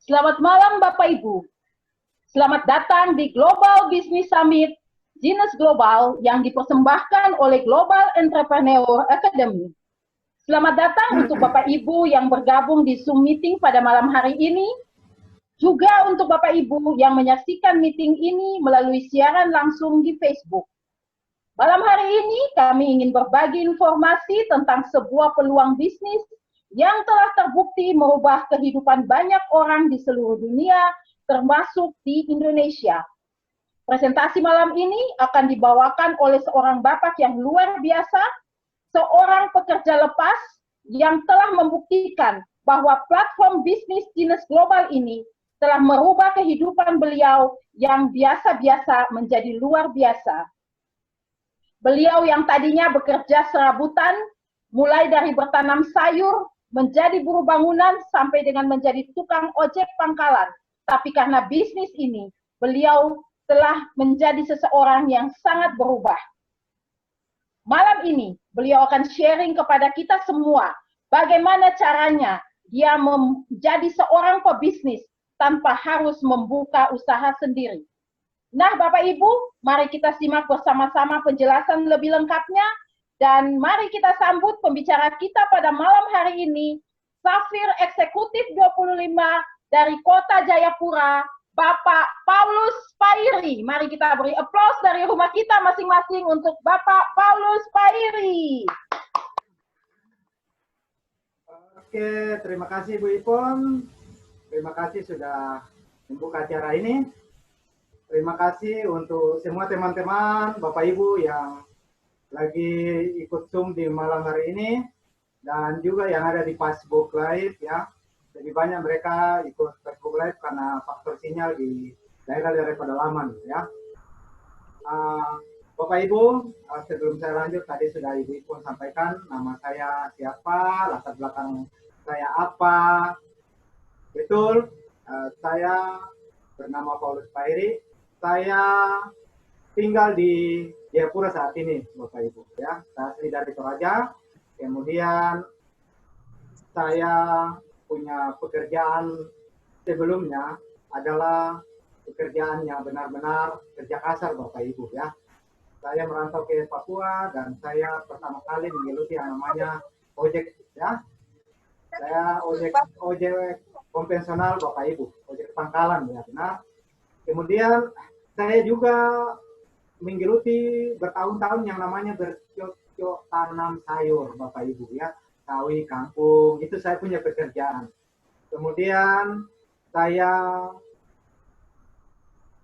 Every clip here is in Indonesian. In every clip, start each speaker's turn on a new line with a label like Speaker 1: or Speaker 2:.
Speaker 1: Selamat malam Bapak Ibu. Selamat datang di Global Business Summit Genius Global yang dipersembahkan oleh Global Entrepreneur Academy. Selamat datang untuk Bapak Ibu yang bergabung di Zoom meeting pada malam hari ini. Juga untuk Bapak Ibu yang menyaksikan meeting ini melalui siaran langsung di Facebook. Malam hari ini kami ingin berbagi informasi tentang sebuah peluang bisnis yang telah terbukti merubah kehidupan banyak orang di seluruh dunia, termasuk di Indonesia. Presentasi malam ini akan dibawakan oleh seorang bapak yang luar biasa, seorang pekerja lepas yang telah membuktikan bahwa platform bisnis Genius Global ini telah merubah kehidupan beliau yang biasa-biasa menjadi luar biasa. Beliau yang tadinya bekerja serabutan, mulai dari bertanam sayur, menjadi buruh bangunan, sampai dengan menjadi tukang ojek pangkalan. Tapi karena bisnis ini, beliau telah menjadi seseorang yang sangat berubah. Malam ini, beliau akan sharing kepada kita semua bagaimana caranya dia menjadi seorang pebisnis tanpa harus membuka usaha sendiri. Nah, Bapak Ibu, mari kita simak bersama-sama penjelasan lebih lengkapnya dan mari kita sambut pembicara kita pada malam hari ini, Safir Eksekutif 25 dari Kota Jayapura, Bapak Paulus Pairi. Mari kita beri aplaus dari rumah kita masing-masing untuk Bapak Paulus Pairi.
Speaker 2: Oke, terima kasih Bu Ipon. Terima kasih sudah membuka acara ini. Terima kasih untuk semua teman-teman, Bapak Ibu yang lagi ikut Zoom di malam hari ini dan juga yang ada di Facebook Live ya. Lebih banyak mereka ikut Facebook Live karena faktor sinyal di daerah-daerah pedalaman ya. Bapak Ibu, sebelum saya lanjut tadi sudah Ibu Ipon sampaikan nama saya siapa, latar belakang saya apa. Betul, saya bernama Paulus Pairi. Saya tinggal di Jayapura saat ini, Bapak Ibu. Ya, saya asli dari Toraja. Kemudian saya punya pekerjaan sebelumnya adalah pekerjaan yang benar-benar kerja kasar, Bapak Ibu. Ya, saya merantau ke Papua dan saya pertama kali menggeluti yang namanya ojek. Ya, saya ojek konvensional, Bapak Ibu, ojek pangkalan ya benar. Kemudian saya juga menggeluti bertahun-tahun yang namanya bercocok tanam sayur, Bapak Ibu ya, sawi, kangkung, itu saya punya pekerjaan. Kemudian saya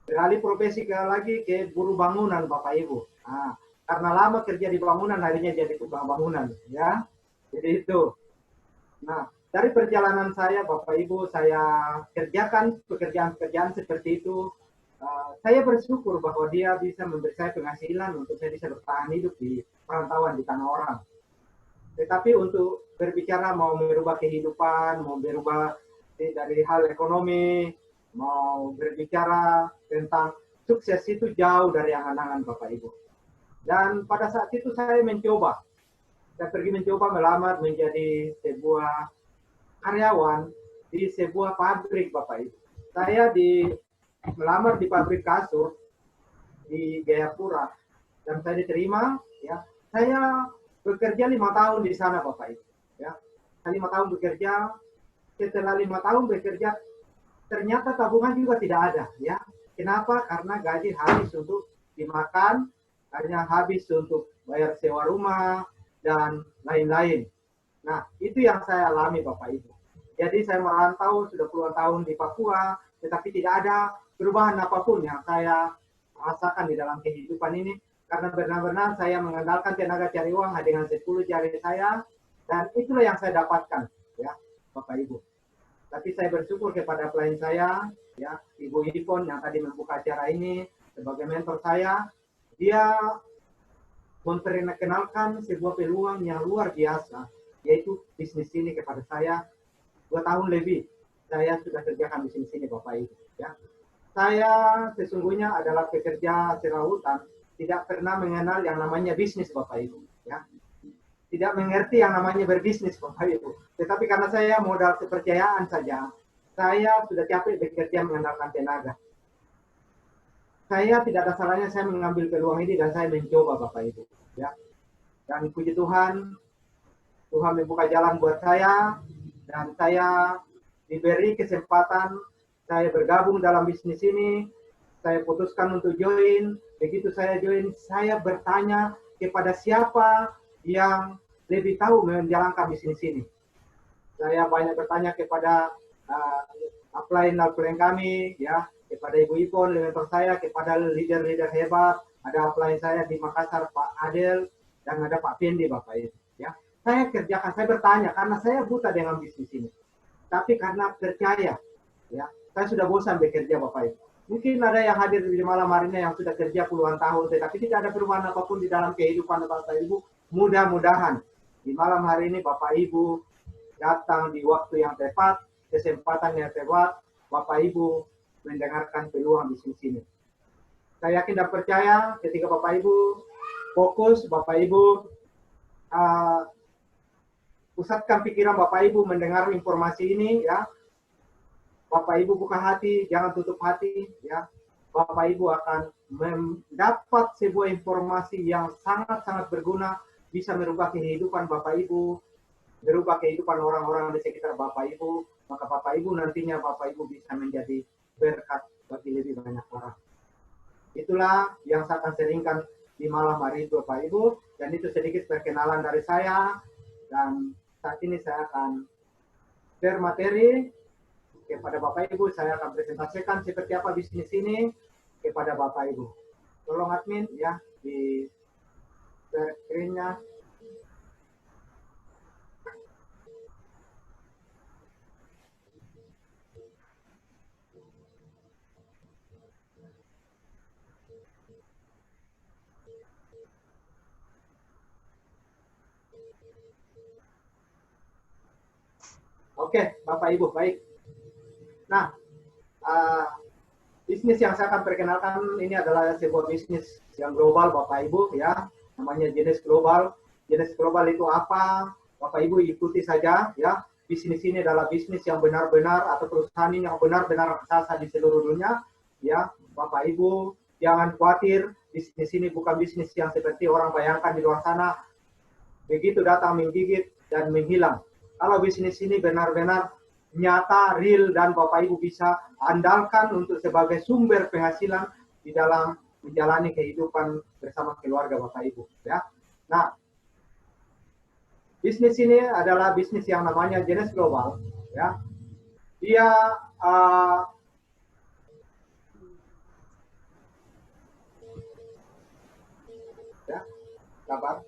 Speaker 2: beralih profesi lagi ke buruh bangunan, Bapak Ibu. Nah, karena lama kerja di bangunan, akhirnya jadi tukang bangunan, ya. Jadi itu. Nah, dari perjalanan saya, Bapak Ibu, saya kerjakan pekerjaan-pekerjaan seperti itu. Saya bersyukur bahwa dia bisa memberi saya penghasilan untuk saya bisa bertahan hidup di perantauan di tanah orang. Tetapi untuk berbicara mau merubah kehidupan, mau berubah dari hal ekonomi, mau berbicara tentang sukses itu jauh dari angan-angan Bapak Ibu. Dan pada saat itu saya pergi mencoba melamar menjadi sebuah karyawan di sebuah pabrik, Bapak Ibu. Saya melamar di pabrik kasur di Jayapura dan saya diterima. Ya, saya bekerja 5 tahun di sana, Bapak Ibu. Ya, saya 5 tahun bekerja. Setelah 5 tahun bekerja, ternyata tabungan juga tidak ada. Ya, kenapa? Karena gaji habis untuk dimakan, hanya habis untuk bayar sewa rumah dan lain-lain. Nah, itu yang saya alami, Bapak Ibu. Jadi saya merantau sudah puluhan tahun di Papua, tetapi tidak ada perubahan apapun yang saya rasakan di dalam kehidupan ini, karena benar-benar saya mengandalkan tenaga cari uang dengan 10 jari saya, dan itulah yang saya dapatkan, ya, Bapak Ibu. Tapi saya bersyukur kepada klien saya, ya, Ibu Ipon yang tadi membuka acara ini sebagai mentor saya. Dia memperkenalkan sebuah peluang yang luar biasa, yaitu bisnis ini kepada saya. 2 tahun lebih saya sudah kerjakan bisnis ini, Bapak Ibu. Ya. Saya sesungguhnya adalah pekerja serabutan, tidak pernah mengenal yang namanya bisnis, Bapak Ibu. Ya. Tidak mengerti yang namanya berbisnis, Bapak Ibu. Tetapi karena saya modal kepercayaan saja, saya sudah capek bekerja mengandalkan tenaga. Saya tidak ada salahnya saya mengambil peluang ini dan saya mencoba Bapak Ibu. Ya. Dan puji Tuhan, Tuhan membuka jalan buat saya dan saya diberi kesempatan, saya bergabung dalam bisnis ini, saya putuskan untuk join. Begitu saya join, saya bertanya kepada siapa yang lebih tahu menjalankan bisnis ini. Saya banyak bertanya kepada upline kami, ya, kepada Ibu Ipon, mentor saya, kepada leader-leader hebat, ada upline saya di Makassar, Pak Adel, dan ada Pak Fendi, Bapak Ibu. Ya, saya kerjakan, saya bertanya karena saya buta dengan bisnis ini. Tapi karena percaya, ya, saya sudah bosan bekerja, Bapak Ibu. Mungkin ada yang hadir di malam hari ini yang sudah kerja puluhan tahun, tetapi tidak ada perubahan apapun di dalam kehidupan Bapak Ibu. Mudah-mudahan di malam hari ini Bapak Ibu datang di waktu yang tepat, kesempatan yang tepat, Bapak Ibu mendengarkan peluang bisnis ini. Saya yakin dan percaya ketika Bapak Ibu fokus, Bapak Ibu pusatkan pikiran Bapak Ibu mendengar informasi ini, ya. Bapak Ibu buka hati, jangan tutup hati, ya. Bapak Ibu akan mendapat sebuah informasi yang sangat-sangat berguna, bisa merubah kehidupan Bapak Ibu, merubah kehidupan orang-orang di sekitar Bapak Ibu, maka Bapak Ibu nantinya Bapak Ibu bisa menjadi berkat bagi lebih banyak orang. Itulah yang saya akan seringkan di malam hari itu Bapak Ibu, dan itu sedikit perkenalan dari saya, dan saat ini saya akan share materi kepada Bapak Ibu. Saya akan presentasikan seperti apa bisnis ini kepada Bapak Ibu. Tolong admin ya di share screen-nya. Oke, Bapak Ibu, baik. Nah, bisnis yang saya akan perkenalkan ini adalah sebuah bisnis yang global, Bapak Ibu, ya. Namanya Genes Global. Genes Global itu apa? Bapak Ibu ikuti saja, ya. Bisnis ini adalah bisnis yang benar-benar atau perusahaan ini yang benar-benar raksasa di seluruh dunia, ya. Bapak Ibu jangan khawatir, bisnis ini bukan bisnis yang seperti orang bayangkan di luar sana. Begitu datang menggigit dan menghilang. Kalau bisnis ini benar-benar nyata, real, dan Bapak Ibu bisa andalkan untuk sebagai sumber penghasilan di dalam menjalani kehidupan bersama keluarga Bapak Ibu. Ya. Nah, bisnis ini adalah bisnis yang namanya Genes Global. Ya. Dia ya, kabar.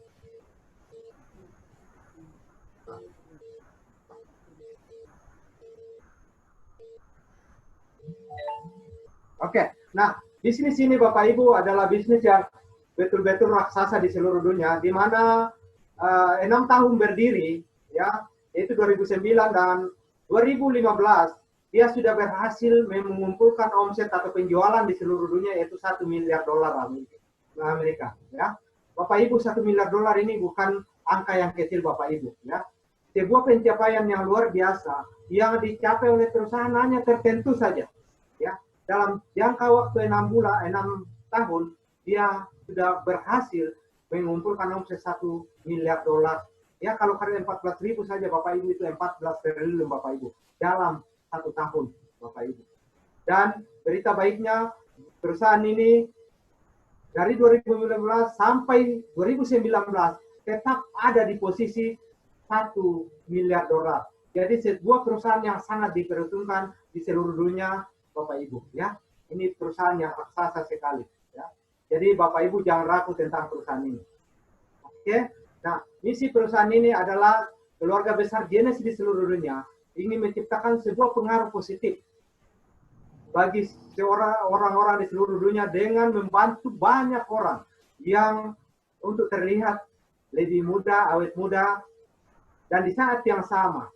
Speaker 2: Oke, nah bisnis ini Bapak Ibu adalah bisnis yang betul-betul raksasa di seluruh dunia, di mana 6 tahun berdiri, ya, yaitu 2009 dan 2015, dia sudah berhasil mengumpulkan omset atau penjualan di seluruh dunia yaitu $1 miliar Amerika, ya. Bapak Ibu, $1 miliar ini bukan angka yang kecil Bapak Ibu, ya. Sebuah pencapaian yang luar biasa yang dicapai oleh perusahaan hanya tertentu saja, ya. Dalam jangka waktu 6 tahun, dia sudah berhasil mengumpulkan omset $1 miliar. Ya, kalau karya 14.000 saja Bapak Ibu itu 14 triliun Bapak Ibu dalam 1 tahun Bapak Ibu. Dan berita baiknya perusahaan ini dari 2015 sampai 2019 tetap ada di posisi $1 miliar. Jadi sebuah perusahaan yang sangat diperhitungkan di seluruh dunia Bapak Ibu, ya. Ini perusahaan yang raksasa sekali, ya. Jadi Bapak Ibu jangan ragu tentang perusahaan ini. Oke. Nah, misi perusahaan ini adalah keluarga besar Genes di seluruh dunia ingin menciptakan sebuah pengaruh positif bagi orang-orang di seluruh dunia dengan membantu banyak orang yang untuk terlihat lebih muda, awet muda, dan di saat yang sama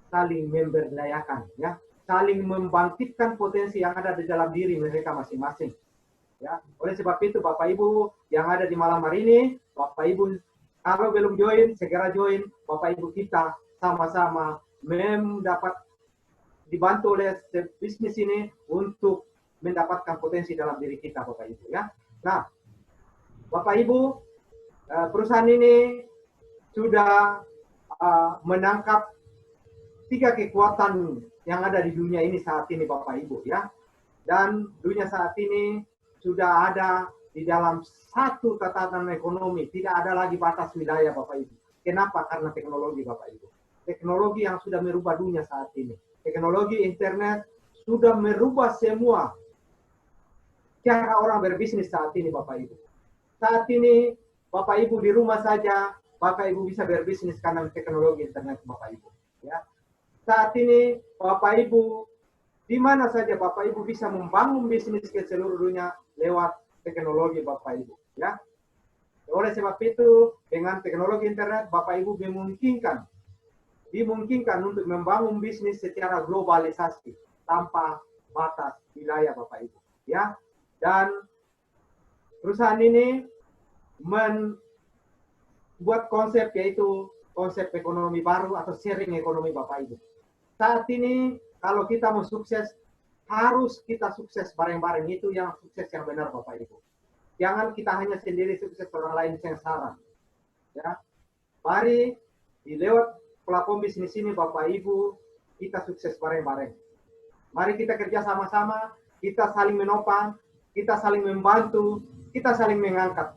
Speaker 2: saling memberdayakan, ya. Saling membangkitkan potensi yang ada di dalam diri mereka masing-masing. Ya, oleh sebab itu Bapak Ibu yang ada di malam hari ini, Bapak Ibu kalau belum join segera join. Bapak Ibu kita sama-sama mendapat dibantu oleh bisnis ini untuk mendapatkan potensi dalam diri kita, Bapak Ibu ya. Nah, Bapak Ibu, perusahaan ini sudah menangkap 3 kekuatan yang ada di dunia ini saat ini, Bapak Ibu ya. Dan dunia saat ini sudah ada di dalam satu tatanan ekonomi, tidak ada lagi batas wilayah, Bapak Ibu. Kenapa? Karena teknologi, Bapak Ibu. Teknologi yang sudah merubah dunia saat ini. Teknologi internet sudah merubah semua cara orang berbisnis saat ini, Bapak Ibu. Saat ini, Bapak Ibu di rumah saja, Bapak Ibu bisa berbisnis karena teknologi internet, Bapak Ibu. Ya. Saat ini, Bapak Ibu, di mana saja Bapak Ibu bisa membangun bisnis ke seluruh dunia lewat teknologi, Bapak Ibu. Ya. Oleh sebab itu, dengan teknologi internet, Bapak Ibu dimungkinkan untuk membangun bisnis secara globalisasi tanpa batas wilayah, Bapak Ibu. Ya. Dan perusahaan ini membuat konsep, yaitu konsep ekonomi baru atau sharing ekonomi, Bapak Ibu. Saat ini kalau kita mau sukses, harus kita sukses bareng-bareng. Itu yang sukses yang benar, Bapak Ibu. Jangan kita hanya sendiri sukses, orang lain sengsara. Ya. Mari di lewat platform bisnis ini, Bapak Ibu, kita sukses bareng-bareng. Mari kita kerja sama-sama, kita saling menopang, kita saling membantu, kita saling mengangkat.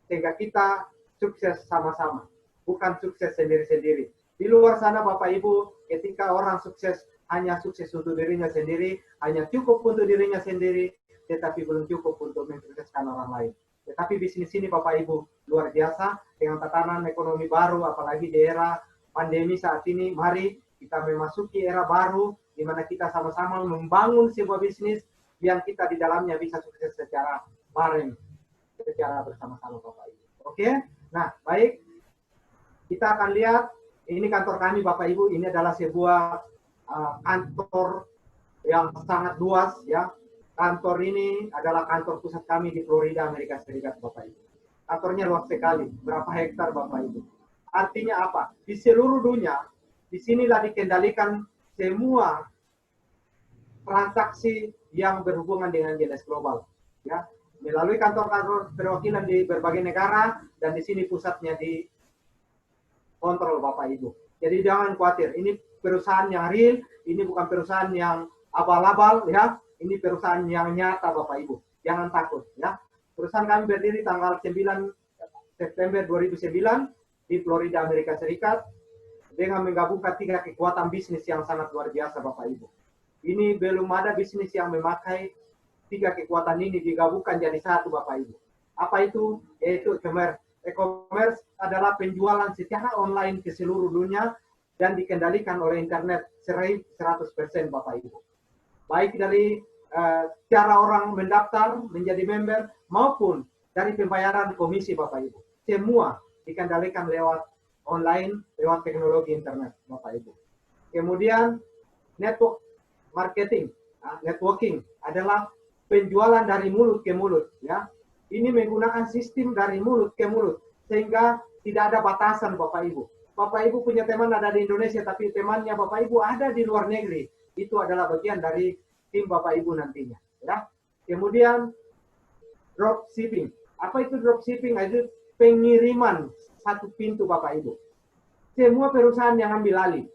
Speaker 2: Sehingga kita sukses sama-sama, bukan sukses sendiri-sendiri. Di luar sana, Bapak Ibu, ketika orang sukses, hanya sukses untuk dirinya sendiri, hanya cukup untuk dirinya sendiri, tetapi belum cukup untuk mensukseskan orang lain. Tetapi bisnis ini, Bapak Ibu, luar biasa, dengan tatanan ekonomi baru, apalagi di era pandemi saat ini. Mari kita memasuki era baru, di mana kita sama-sama membangun sebuah bisnis yang kita di dalamnya bisa sukses secara bareng, secara bersama-sama, Bapak Ibu. Oke, nah baik, kita akan lihat ini kantor kami, Bapak Ibu. Ini adalah sebuah kantor yang sangat luas ya. Kantor ini adalah kantor pusat kami di Florida, Amerika Serikat, Bapak Ibu. Kantornya luas sekali, berapa hektar, Bapak Ibu. Artinya apa? Di seluruh dunia, disinilah dikendalikan semua transaksi yang berhubungan dengan jenis global, ya, melalui kantor-kantor perwakilan di berbagai negara, dan di sini pusatnya di kontrol, Bapak Ibu. Jadi jangan khawatir, ini perusahaan yang real, ini bukan perusahaan yang abal-abal, ya, ini perusahaan yang nyata, Bapak Ibu. Jangan takut, ya. Perusahaan kami berdiri tanggal 9 September 2009 di Florida, Amerika Serikat, dengan menggabungkan 3 kekuatan bisnis yang sangat luar biasa, Bapak Ibu. Ini belum ada bisnis yang memakai 3 kekuatan ini digabungkan jadi satu, Bapak Ibu. Apa itu? Yaitu e-commerce. E-commerce adalah penjualan secara online ke seluruh dunia dan dikendalikan oleh internet 100%, Bapak Ibu. Baik dari cara orang mendaftar menjadi member maupun dari pembayaran komisi, Bapak Ibu. Semua dikendalikan lewat online, lewat teknologi internet, Bapak Ibu. Kemudian network marketing, networking adalah penjualan dari mulut ke mulut, ya. Ini menggunakan sistem dari mulut ke mulut sehingga tidak ada batasan, Bapak Ibu. Bapak Ibu punya teman ada di Indonesia, tapi temannya Bapak Ibu ada di luar negeri. Itu adalah bagian dari tim Bapak Ibu nantinya, ya. Kemudian dropshipping. Apa itu dropshipping? Itu pengiriman satu pintu, Bapak Ibu. Semua perusahaan yang ambil alih.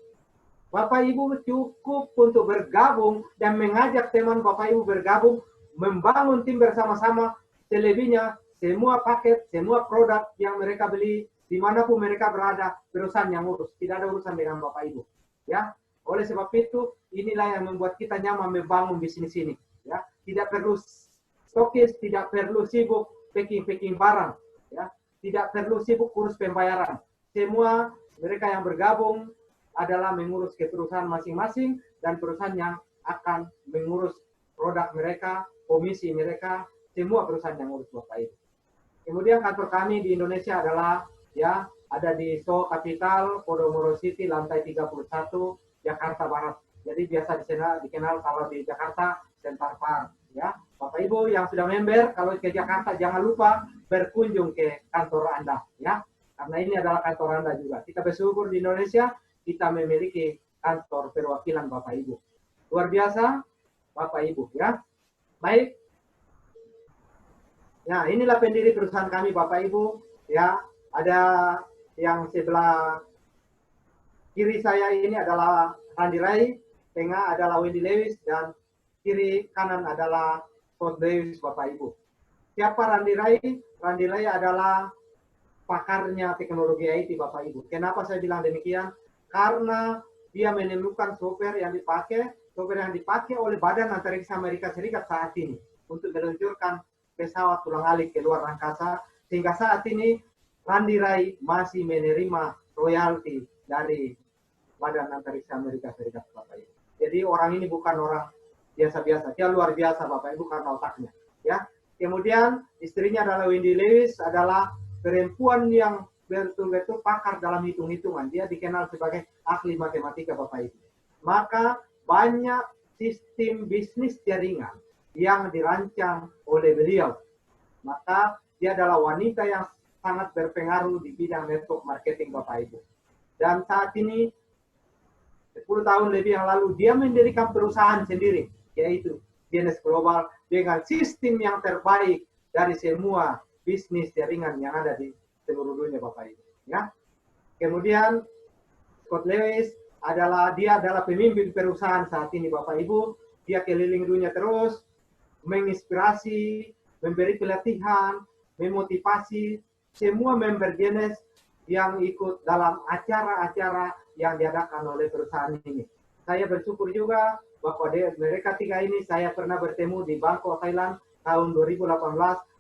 Speaker 2: Bapak Ibu cukup untuk bergabung dan mengajak teman Bapak Ibu bergabung, membangun tim bersama-sama. Selebihnya, semua paket, semua produk yang mereka beli, dimanapun mereka berada, perusahaan yang urus. Tidak ada urusan dengan Bapak Ibu. Ya, oleh sebab itu, inilah yang membuat kita nyaman membangun bisnis ini. Ya, tidak perlu stokis, tidak perlu sibuk packing barang. Ya, tidak perlu sibuk urus pembayaran. Semua mereka yang bergabung adalah mengurus ke perusahaan masing-masing, dan perusahaan yang akan mengurus produk mereka, komisi mereka, semua perusahaan yang urus, Bapak Ibu. Kemudian kantor kami di Indonesia adalah ya ada di So Capital, Podomoro City, lantai 31, Jakarta Barat. Jadi biasa dikenal kalau di Jakarta Center Park, ya. Bapak Ibu yang sudah member, kalau ke Jakarta jangan lupa berkunjung ke kantor Anda, ya. Karena ini adalah kantor Anda juga. Kita bersyukur di Indonesia kita memiliki kantor perwakilan Bapak Ibu. Luar biasa Bapak Ibu ya. Baik. Ya, inilah pendiri perusahaan kami Bapak Ibu ya. Ada yang sebelah kiri saya ini adalah Randy Rai, tengah adalah Wendy Lewis, dan kiri kanan adalah Scott Lewis Bapak Ibu. Siapa Randy Rai? Randy Rai adalah pakarnya teknologi IT Bapak Ibu. Kenapa saya bilang demikian? Karena dia menemukan software yang dipakai oleh Badan Antariksa Amerika Serikat saat ini untuk meluncurkan pesawat tulang alik ke luar angkasa, sehingga saat ini Randy Rai masih menerima royalti dari Badan Antariksa Amerika Serikat Bapak Ibu. Jadi orang ini bukan orang biasa-biasa, dia luar biasa Bapak Ibu karena otaknya. Ya. Kemudian istrinya adalah Wendy Lewis, adalah perempuan yang betul-betul pakar dalam hitung-hitungan. Dia dikenal sebagai ahli matematika Bapak Ibu. Maka banyak sistem bisnis jaringan yang dirancang oleh beliau. Maka dia adalah wanita yang sangat berpengaruh di bidang network marketing Bapak Ibu. Dan saat ini 10 tahun lebih yang lalu dia mendirikan perusahaan sendiri, yaitu Genes Global, dengan sistem yang terbaik dari semua bisnis jaringan yang ada di seluruh dunia Bapak Ibu. Ya. Kemudian Scott Lewis dia adalah pemimpin perusahaan saat ini Bapak Ibu. Dia keliling dunia terus, menginspirasi, memberi pelatihan, memotivasi semua member Genes yang ikut dalam acara-acara yang diadakan oleh perusahaan ini. Saya bersyukur juga bahwa mereka tiga ini saya pernah bertemu di Bangkok, Thailand tahun 2018.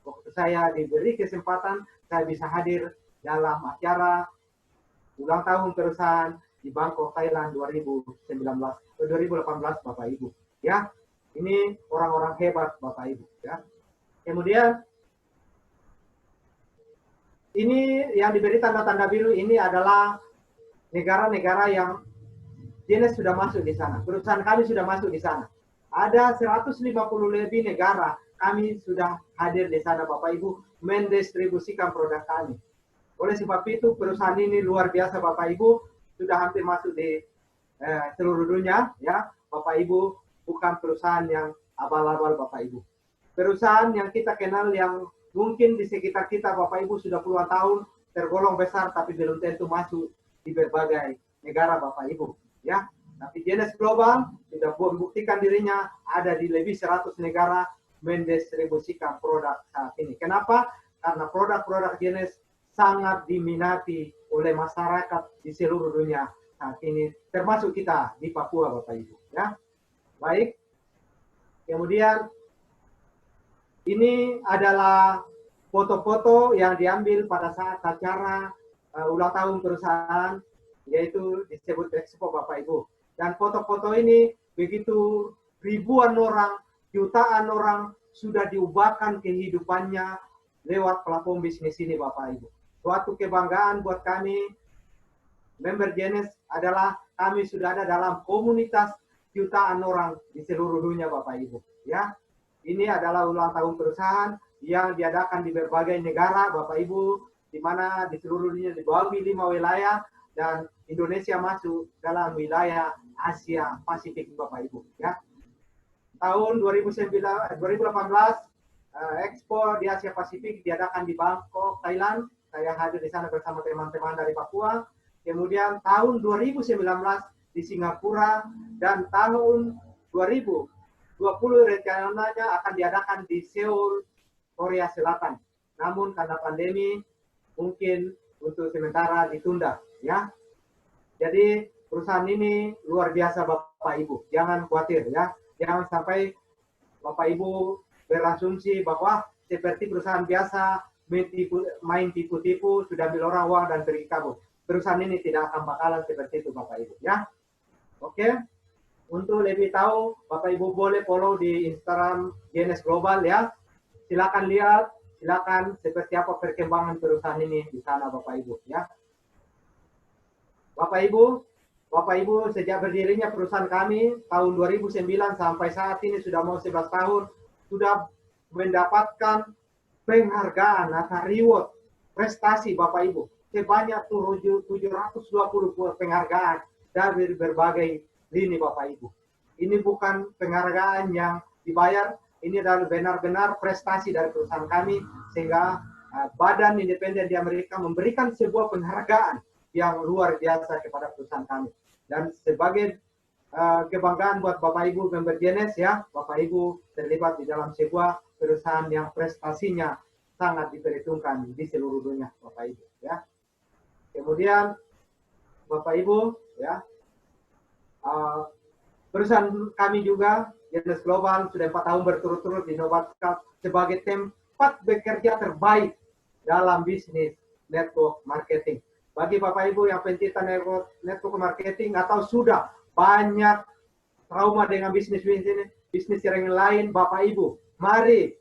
Speaker 2: Waktu saya diberi kesempatan, saya bisa hadir dalam acara ulang tahun perusahaan di Bangkok, Thailand 2018 Bapak Ibu. Ya, ini orang-orang hebat Bapak Ibu. Ya. Kemudian ini yang diberi tanda-tanda biru ini adalah negara-negara yang Genes sudah masuk di sana. Perusahaan kami sudah masuk di sana. Ada 150 lebih negara kami sudah hadir di sana Bapak Ibu mendistribusikan produk kami. Oleh sebab itu perusahaan ini luar biasa Bapak Ibu, sudah hampir masuk di seluruh dunia ya. Bapak Ibu, bukan perusahaan yang abal-abal Bapak Ibu. Perusahaan yang kita kenal yang mungkin di sekitar kita Bapak Ibu sudah puluhan tahun tergolong besar tapi belum tentu masuk di berbagai negara Bapak Ibu ya. Tapi Genes Global sudah membuktikan dirinya ada di lebih 100 negara mendistribusikan produk saat ini. Kenapa? Karena produk-produk Genes sangat diminati oleh masyarakat di seluruh dunia saat ini, termasuk kita di Papua Bapak Ibu ya. Baik. Kemudian ini adalah foto-foto yang diambil pada saat acara ulang tahun perusahaan, yaitu disebut Expo Bapak Ibu. Dan foto-foto ini begitu ribuan orang, jutaan orang sudah diubahkan kehidupannya lewat platform bisnis ini Bapak Ibu. Suatu kebanggaan buat kami, member Genes adalah kami sudah ada dalam komunitas jutaan orang di seluruh dunia Bapak Ibu. Ya, ini adalah ulang tahun perusahaan yang diadakan di berbagai negara Bapak Ibu, di mana di seluruh dunia dibawahi 5 wilayah dan Indonesia masuk dalam wilayah Asia Pasifik Bapak Ibu. Ya, tahun 2018 Expo di Asia Pasifik diadakan di Bangkok, Thailand. Saya hadir di sana bersama teman-teman dari Papua. Kemudian tahun 2019 di Singapura dan tahun 2020 rencananya akan diadakan di Seoul, Korea Selatan. Namun karena pandemi mungkin untuk sementara ditunda ya. Jadi perusahaan ini luar biasa Bapak Ibu. Jangan khawatir ya. Jangan sampai Bapak Ibu berasumsi bahwa seperti perusahaan biasa main tipu-tipu, sudah ambil orang uang dan pergi kabur. Perusahaan ini tidak akan bakalan seperti itu Bapak Ibu ya. Oke. Untuk lebih tahu Bapak Ibu boleh follow di Instagram Genes Global ya. Silakan lihat, silakan seperti apa perkembangan perusahaan ini di sana Bapak Ibu ya. Bapak Ibu sejak berdirinya perusahaan kami tahun 2009 sampai saat ini sudah mau 11 tahun sudah mendapatkan penghargaan atau reward prestasi Bapak Ibu sebanyak 720 penghargaan dari berbagai lini Bapak Ibu. Ini bukan penghargaan yang dibayar, ini adalah benar-benar prestasi dari perusahaan kami, sehingga Badan Independen di Amerika memberikan sebuah penghargaan yang luar biasa kepada perusahaan kami. Dan sebagai kebanggaan buat Bapak Ibu member Genes ya, Bapak Ibu terlibat di dalam sebuah perusahaan yang prestasinya sangat diperhitungkan di seluruh dunia Bapak Ibu ya. Kemudian Bapak Ibu ya, perusahaan kami juga Genes Global sudah 4 tahun berturut-turut dinobatkan sebagai tempat bekerja terbaik dalam bisnis network marketing. Bagi Bapak Ibu yang pencinta network marketing atau sudah banyak trauma dengan bisnis yang lain, Bapak Ibu, mari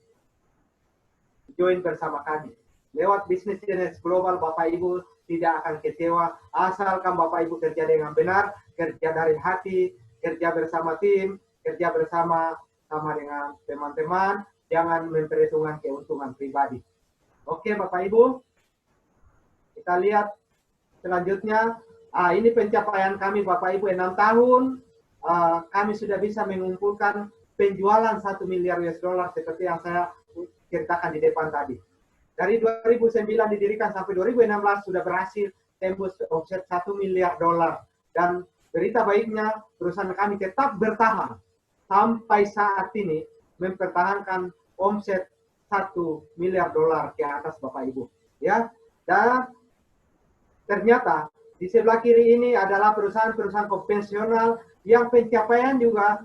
Speaker 2: join bersama kami. Lewat bisnis Genes Global, Bapak Ibu tidak akan kecewa asalkan Bapak Ibu kerja dengan benar, kerja dari hati, kerja bersama tim, kerja bersama dengan teman-teman, jangan memperhitungkan keuntungan pribadi. Oke Bapak Ibu, kita lihat selanjutnya. Ini pencapaian kami Bapak Ibu 6 tahun. Kami sudah bisa mengumpulkan penjualan 1 miliar US dollar seperti yang saya ceritakan di depan tadi. Dari 2009 didirikan sampai 2016 sudah berhasil tembus omset 1 miliar dolar. Dan berita baiknya perusahaan kami tetap bertahan sampai saat ini mempertahankan omset 1 miliar dolar ke atas Bapak Ibu. Ya, dan ternyata di sebelah kiri ini adalah perusahaan-perusahaan konvensional yang pencapaian juga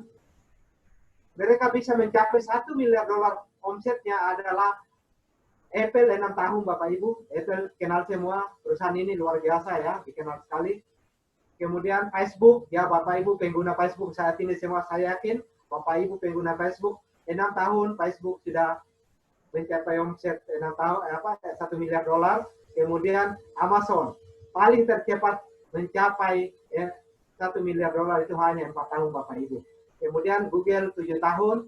Speaker 2: mereka bisa mencapai 1 miliar dolar omsetnya adalah Apple 6 tahun Bapak Ibu. Apple kenal semua, perusahaan ini luar biasa ya, dikenal sekali. Kemudian Facebook, ya Bapak Ibu pengguna Facebook saat ini semua saya yakin, Bapak Ibu pengguna Facebook, 6 tahun Facebook sudah mencapai omset 6 tahun, 1 miliar dolar. Kemudian Amazon, paling tercepat mencapai 1 miliar dolar itu hanya 4 tahun Bapak Ibu. Kemudian Google 7 tahun,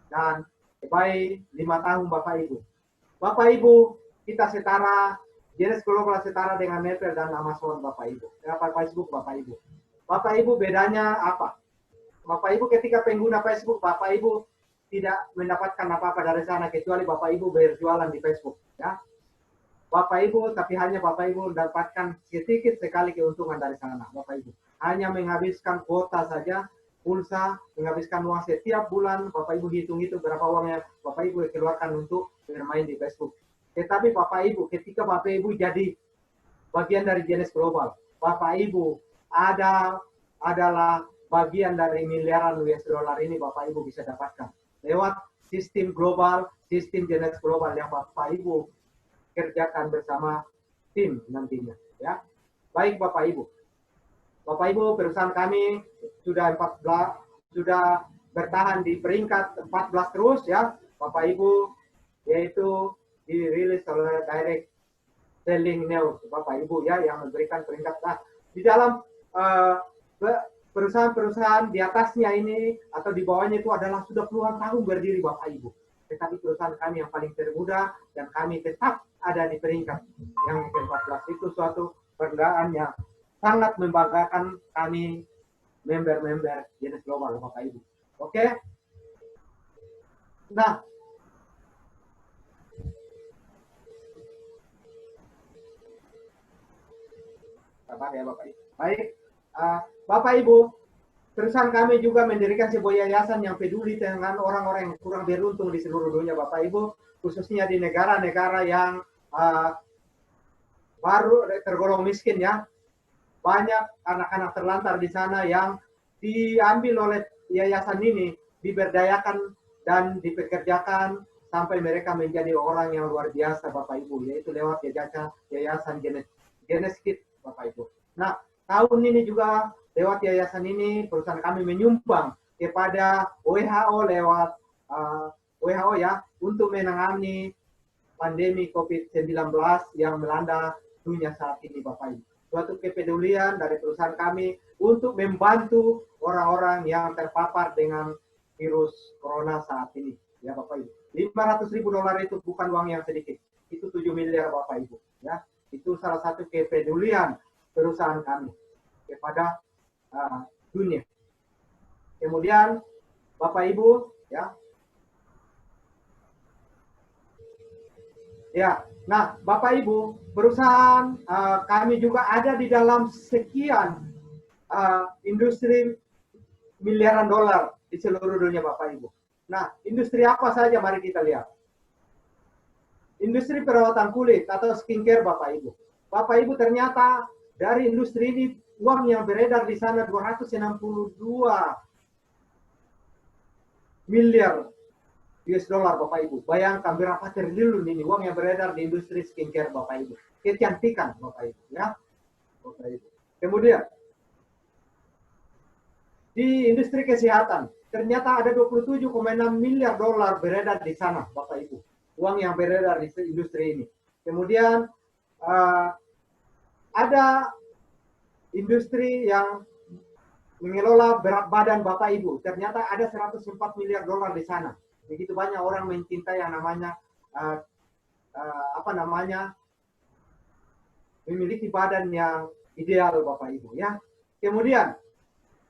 Speaker 2: dan eBay 5 tahun Bapak Ibu. Bapak Ibu, kita setara, Genes Global setara dengan Apple dan Amazon Bapak Ibu. Facebook Bapak Ibu. Bapak Ibu bedanya apa? Bapak Ibu ketika pengguna Facebook, Bapak Ibu tidak mendapatkan apa-apa dari sana kecuali Bapak Ibu berjualan di Facebook. Ya. Bapak Ibu, tapi hanya Bapak Ibu mendapatkan sedikit sekali keuntungan dari sana. Bapak Ibu hanya menghabiskan kuota saja, pulsa, menghabiskan uang setiap bulan. Bapak Ibu hitung-hitung berapa uang yang Bapak Ibu keluarkan untuk bermain di Facebook. Tetapi Bapak Ibu, ketika Bapak Ibu jadi bagian dari Genes Global, Bapak Ibu adalah bagian dari miliaran US dollar ini Bapak Ibu bisa dapatkan lewat sistem global, sistem Genes Global yang Bapak Ibu kerjakan bersama tim nantinya. Ya, baik Bapak Ibu. Bapak Ibu, perusahaan kami sudah bertahan di peringkat 14 terus ya, Bapak Ibu, yaitu dirilis oleh Direct Selling News Bapak Ibu ya, yang memberikan peringkat. Nah, di dalam perusahaan-perusahaan di atasnya ini atau di bawahnya itu adalah sudah puluhan tahun berdiri Bapak Ibu. Tetapi perusahaan kami yang paling termuda dan kami tetap ada di peringkat yang ke-14. Itu suatu kebanggaan yang sangat membanggakan kami member-member Genes Global Bapak Ibu. Oke? Nah, sabar ya Bapak Ibu. Baik, Bapak Ibu, perusahaan kami juga mendirikan sebuah yayasan yang peduli dengan orang-orang yang kurang beruntung di seluruh dunia Bapak Ibu, khususnya di negara-negara yang baru tergolong miskin ya. Banyak anak-anak terlantar di sana yang diambil oleh yayasan ini, diberdayakan dan dipekerjakan sampai mereka menjadi orang yang luar biasa Bapak Ibu, yaitu lewat yayasan Genes Kids Bapak Ibu. Nah, tahun ini juga lewat yayasan ini perusahaan kami menyumbang kepada WHO lewat WHO ya, untuk menangani pandemi COVID-19 yang melanda dunia saat ini Bapak Ibu. Suatu kepedulian dari perusahaan kami untuk membantu orang-orang yang terpapar dengan virus corona saat ini ya Bapak Ibu. $500.000 itu bukan uang yang sedikit, itu 7 miliar Bapak Ibu ya. Itu salah satu kepedulian perusahaan kami kepada dunia. Kemudian Bapak Ibu, ya. Ya, nah Bapak Ibu, perusahaan kami juga ada di dalam sekian industri miliaran dolar di seluruh dunia Bapak Ibu. Nah, industri apa saja mari kita lihat. Industri perawatan kulit atau skincare Bapak Ibu. Bapak Ibu ternyata dari industri ini uang yang beredar di sana 262 miliar US dollar Bapak Ibu. Bayangkan berapa triliun ini uang yang beredar di industri skincare Bapak Ibu. Kecantikan Bapak Ibu ya. Bapak Ibu. Kemudian di industri kesehatan ternyata ada 27,6 miliar dolar beredar di sana Bapak Ibu. Uang yang beredar di industri ini. Kemudian ada industri yang mengelola berat badan Bapak Ibu. Ternyata ada 104 miliar dolar di sana. Begitu banyak orang mencintai yang namanya memiliki badan yang ideal Bapak Ibu ya. Kemudian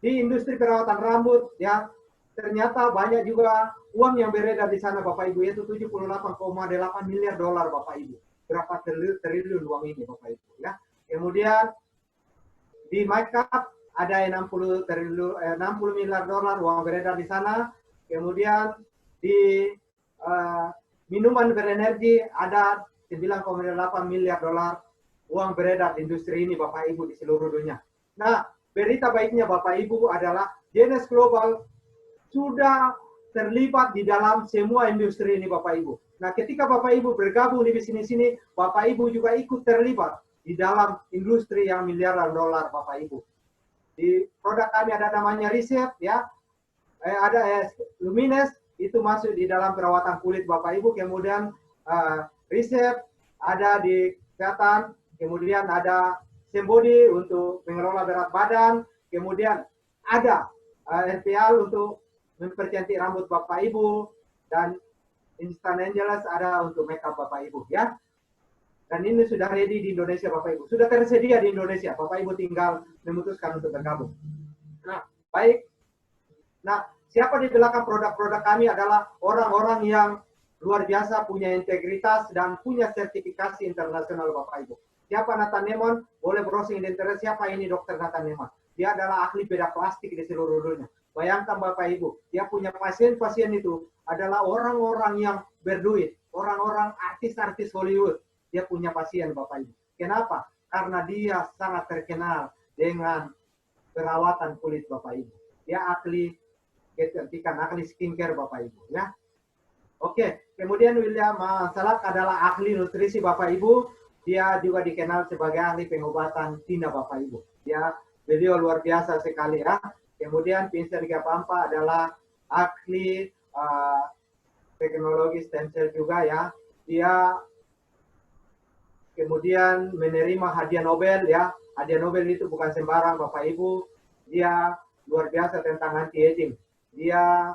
Speaker 2: di industri perawatan rambut ya, ternyata banyak juga uang yang beredar di sana Bapak Ibu, yaitu 78,8 miliar dolar Bapak Ibu. Berapa triliun uang ini Bapak Ibu ya. Kemudian di makeup ada 60 miliar dolar uang beredar di sana. Kemudian di minuman berenergi ada 9,8 miliar dolar uang beredar di industri ini Bapak Ibu di seluruh dunia. Nah, berita baiknya Bapak Ibu adalah Genesis Global sudah terlibat di dalam semua industri ini Bapak Ibu. Nah, ketika Bapak Ibu bergabung di bisnis ini, Bapak Ibu juga ikut terlibat di dalam industri yang miliaran dolar Bapak Ibu. Di produk kami ada namanya Riset ya, ada Lumines, itu masuk di dalam perawatan kulit Bapak Ibu. Kemudian Riset ada di kesehatan, kemudian ada Sembody untuk mengelola berat badan, kemudian ada RPL untuk mempercantik rambut Bapak Ibu, dan Instant Angeles ada untuk makeup Bapak Ibu ya. Dan ini sudah ready di Indonesia Bapak Ibu. Sudah tersedia di Indonesia. Bapak Ibu tinggal memutuskan untuk bergabung. Nah, baik. Nah, siapa di belakang produk-produk kami adalah orang-orang yang luar biasa, punya integritas dan punya sertifikasi internasional Bapak Ibu. Siapa Nathan Nemon? Boleh browsing di internet. Siapa ini Dr. Nathan Nemon? Dia adalah ahli bedah plastik di seluruh dunia. Bayangkan Bapak Ibu, dia punya pasien-pasien itu adalah orang-orang yang berduit, orang-orang artis-artis Hollywood. Dia punya pasien Bapak Ibu. Kenapa? Karena dia sangat terkenal dengan perawatan kulit Bapak Ibu. Dia ahli kecantikan, ahli skincare Bapak Ibu ya. Oke, kemudian William Salak adalah ahli nutrisi Bapak Ibu. Dia juga dikenal sebagai ahli pengobatan Tina Bapak Ibu. Beliau luar biasa sekali ya. Kemudian Vincent Gapampa adalah ahli teknologi stem cell juga ya. Dia kemudian menerima hadiah Nobel ya. Hadiah Nobel itu bukan sembarang Bapak Ibu. Dia luar biasa tentang anti-aging. Dia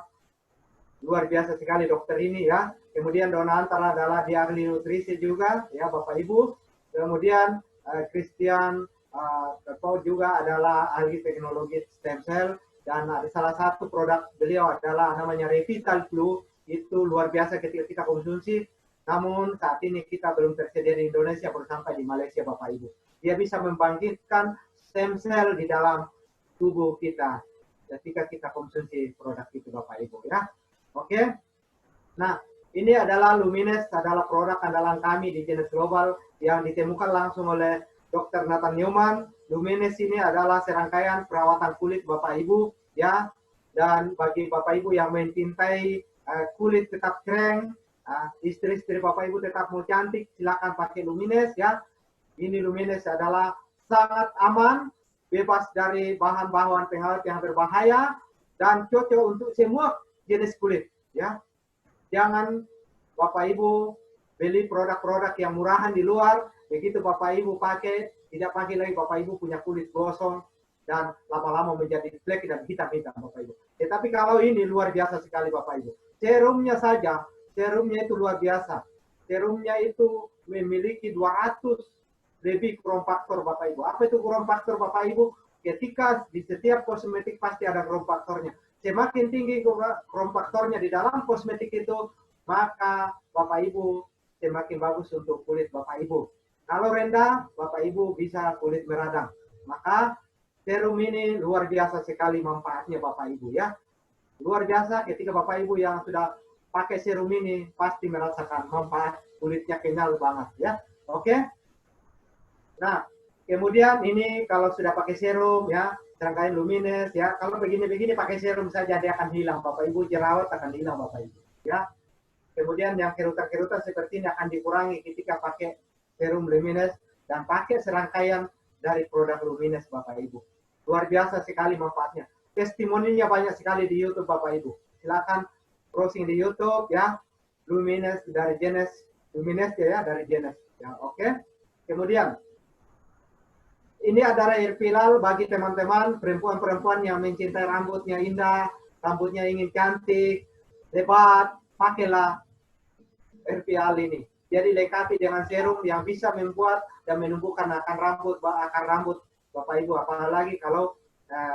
Speaker 2: luar biasa sekali dokter ini ya. Kemudian Dona Antara adalah dia ahli nutrisi juga ya Bapak Ibu. Kemudian Christian Kepo juga adalah ahli teknologi stem cell. Dan ada salah satu produk beliau adalah namanya Revital Flu. Itu luar biasa ketika kita konsumsi. Namun saat ini kita belum tersedia di Indonesia, baru sampai di Malaysia Bapak Ibu. Dia bisa membangkitkan stem cell di dalam tubuh kita ketika kita konsumsi produk itu Bapak Ibu ya. Oke. Nah, ini adalah Lumines, adalah produk andalan kami di Genesis Global yang ditemukan langsung oleh Dr. Nathan Newman. Lumines ini adalah serangkaian perawatan kulit Bapak Ibu ya. Dan bagi Bapak Ibu yang mencintai kulit tetap keren, istri-istri Bapak Ibu tetap mau cantik, silakan pakai Lumines ya. Ini Lumines adalah sangat aman, bebas dari bahan-bahan pengawet yang berbahaya, dan cocok untuk semua jenis kulit ya. Jangan Bapak Ibu beli produk-produk yang murahan di luar, begitu Bapak Ibu pakai, tidak pakai lagi Bapak Ibu punya kulit gosong dan lama-lama menjadi flek dan hitam-hitam Bapak Ibu. Tetapi kalau ini luar biasa sekali Bapak Ibu. Serumnya saja, serumnya itu luar biasa. Serumnya itu memiliki 200 lebih krom faktor Bapak Ibu. Apa itu krom faktor Bapak Ibu? ketika di setiap kosmetik pasti ada Krom faktornya. Semakin tinggi Krom faktornya di dalam kosmetik itu, maka Bapak Ibu semakin bagus untuk kulit Bapak Ibu. Kalau rendah, Bapak Ibu bisa kulit meradang. Maka serum ini luar biasa sekali manfaatnya Bapak Ibu ya. Luar biasa ketika Bapak Ibu yang sudah pakai serum ini pasti merasakan manfaat, kulitnya kenyal banget ya. Oke. Nah, kemudian ini kalau sudah pakai serum ya, serangkaian Lumines ya, kalau begini-begini pakai serum saja dia akan hilang Bapak Ibu, jerawat akan hilang Bapak Ibu ya. Kemudian yang kerutan-kerutan seperti ini akan dikurangi ketika pakai serum Lumines dan pakai serangkaian dari produk Lumines Bapak Ibu. Luar biasa sekali manfaatnya. Testimoninya banyak sekali di YouTube Bapak Ibu. Silakan browsing di YouTube ya. Lumines dari Genes, Lumines ya dari Genes ya. Oke. Kemudian ini adalah air pilal bagi teman-teman perempuan-perempuan yang mencintai rambutnya indah, rambutnya ingin cantik, lebat, pakailah air pilal ini. Jadi lengkapi dengan serum yang bisa membuat dan menumbuhkan akar rambut Bapak Ibu. Apalagi kalau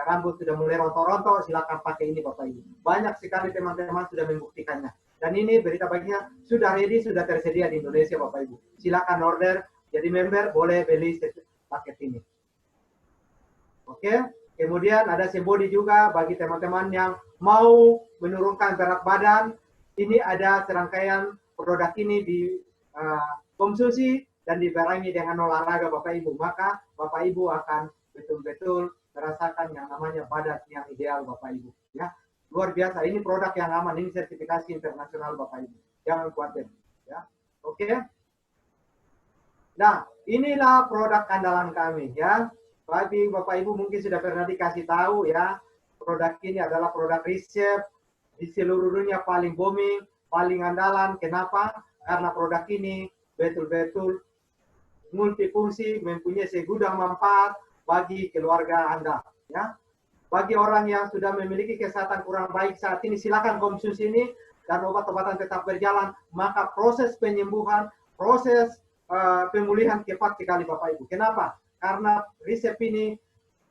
Speaker 2: rambut sudah mulai rontok-rontok, silakan pakai ini Bapak Ibu. Banyak sekali teman-teman sudah membuktikannya. Dan ini berita baiknya sudah ready, sudah tersedia di Indonesia Bapak Ibu. Silakan order, jadi member boleh beli paket ini. Oke, kemudian ada sebody juga bagi teman-teman yang mau menurunkan berat badan. Ini ada serangkaian produk ini dikonsumsi dan dibarengi dengan olahraga Bapak Ibu. Maka Bapak Ibu akan betul-betul merasakan yang namanya badan yang ideal Bapak Ibu. Ya, luar biasa. Ini produk yang aman. Ini sertifikasi internasional Bapak Ibu. Jangan khawatir. Ya, oke. Nah, inilah produk andalan kami ya. Bagi Bapak Ibu mungkin sudah pernah dikasih tahu ya, produk ini adalah produk riset di seluruh dunia paling booming, paling andalan. Kenapa? Karena produk ini betul-betul multifungsi, mempunyai segudang manfaat bagi keluarga Anda. Ya, bagi orang yang sudah memiliki kesehatan kurang baik saat ini, silakan konsumsi ini dan obat-obatan tetap berjalan. Maka proses penyembuhan, proses pemulihan cepat sekali Bapak Ibu. Kenapa? Karena resep ini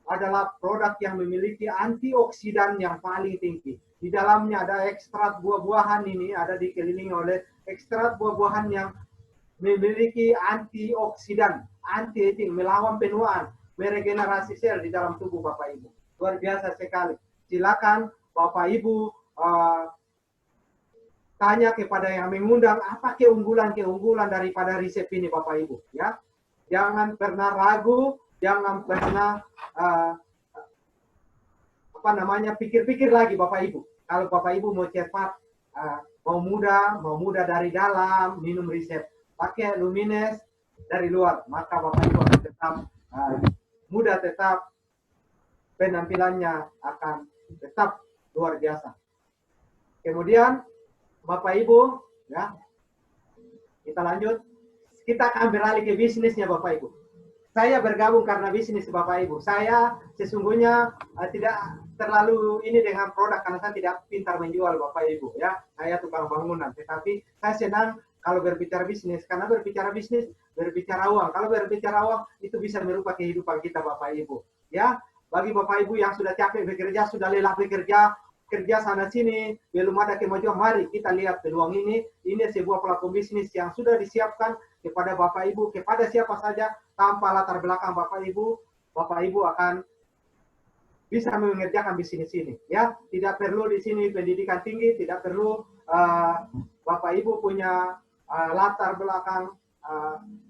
Speaker 2: adalah produk yang memiliki antioksidan yang paling tinggi. Di dalamnya ada ekstrak buah-buahan ini, ada dikelilingi oleh ekstrak buah-buahan yang memiliki antioksidan, anti-aging, melawan penuaan, meregenerasi sel di dalam tubuh Bapak Ibu. Luar biasa sekali. Silakan Bapak Ibu tanya kepada yang mengundang apa keunggulan-keunggulan daripada resep ini Bapak Ibu ya. Jangan pernah ragu, jangan pernah pikir-pikir lagi Bapak Ibu. Kalau Bapak Ibu mau cepat, mau mudah dari dalam, minum resep, pakai Lumines dari luar, maka Bapak Ibu akan tetap mudah, tetap penampilannya akan tetap luar biasa. Kemudian Bapak Ibu, ya, kita lanjut. Kita akan beralih ke bisnisnya Bapak Ibu. Saya bergabung karena bisnis Bapak Ibu. Saya sesungguhnya tidak terlalu ini dengan produk karena saya tidak pintar menjual Bapak Ibu ya. Saya tukang bangunan, tetapi saya senang kalau berbicara bisnis karena berbicara bisnis berbicara uang. Kalau berbicara uang itu bisa merubah kehidupan kita Bapak Ibu. Ya, bagi Bapak Ibu yang sudah capek bekerja, sudah lelah bekerja, kerja sana sini, belum ada kemajuan, mari kita lihat peluang ini. Ini sebuah platform bisnis yang sudah disiapkan kepada Bapak Ibu, kepada siapa saja, tanpa latar belakang Bapak Ibu akan bisa mengerjakan bisnis ini. Ya, tidak perlu di sini pendidikan tinggi, tidak perlu Bapak Ibu punya latar belakang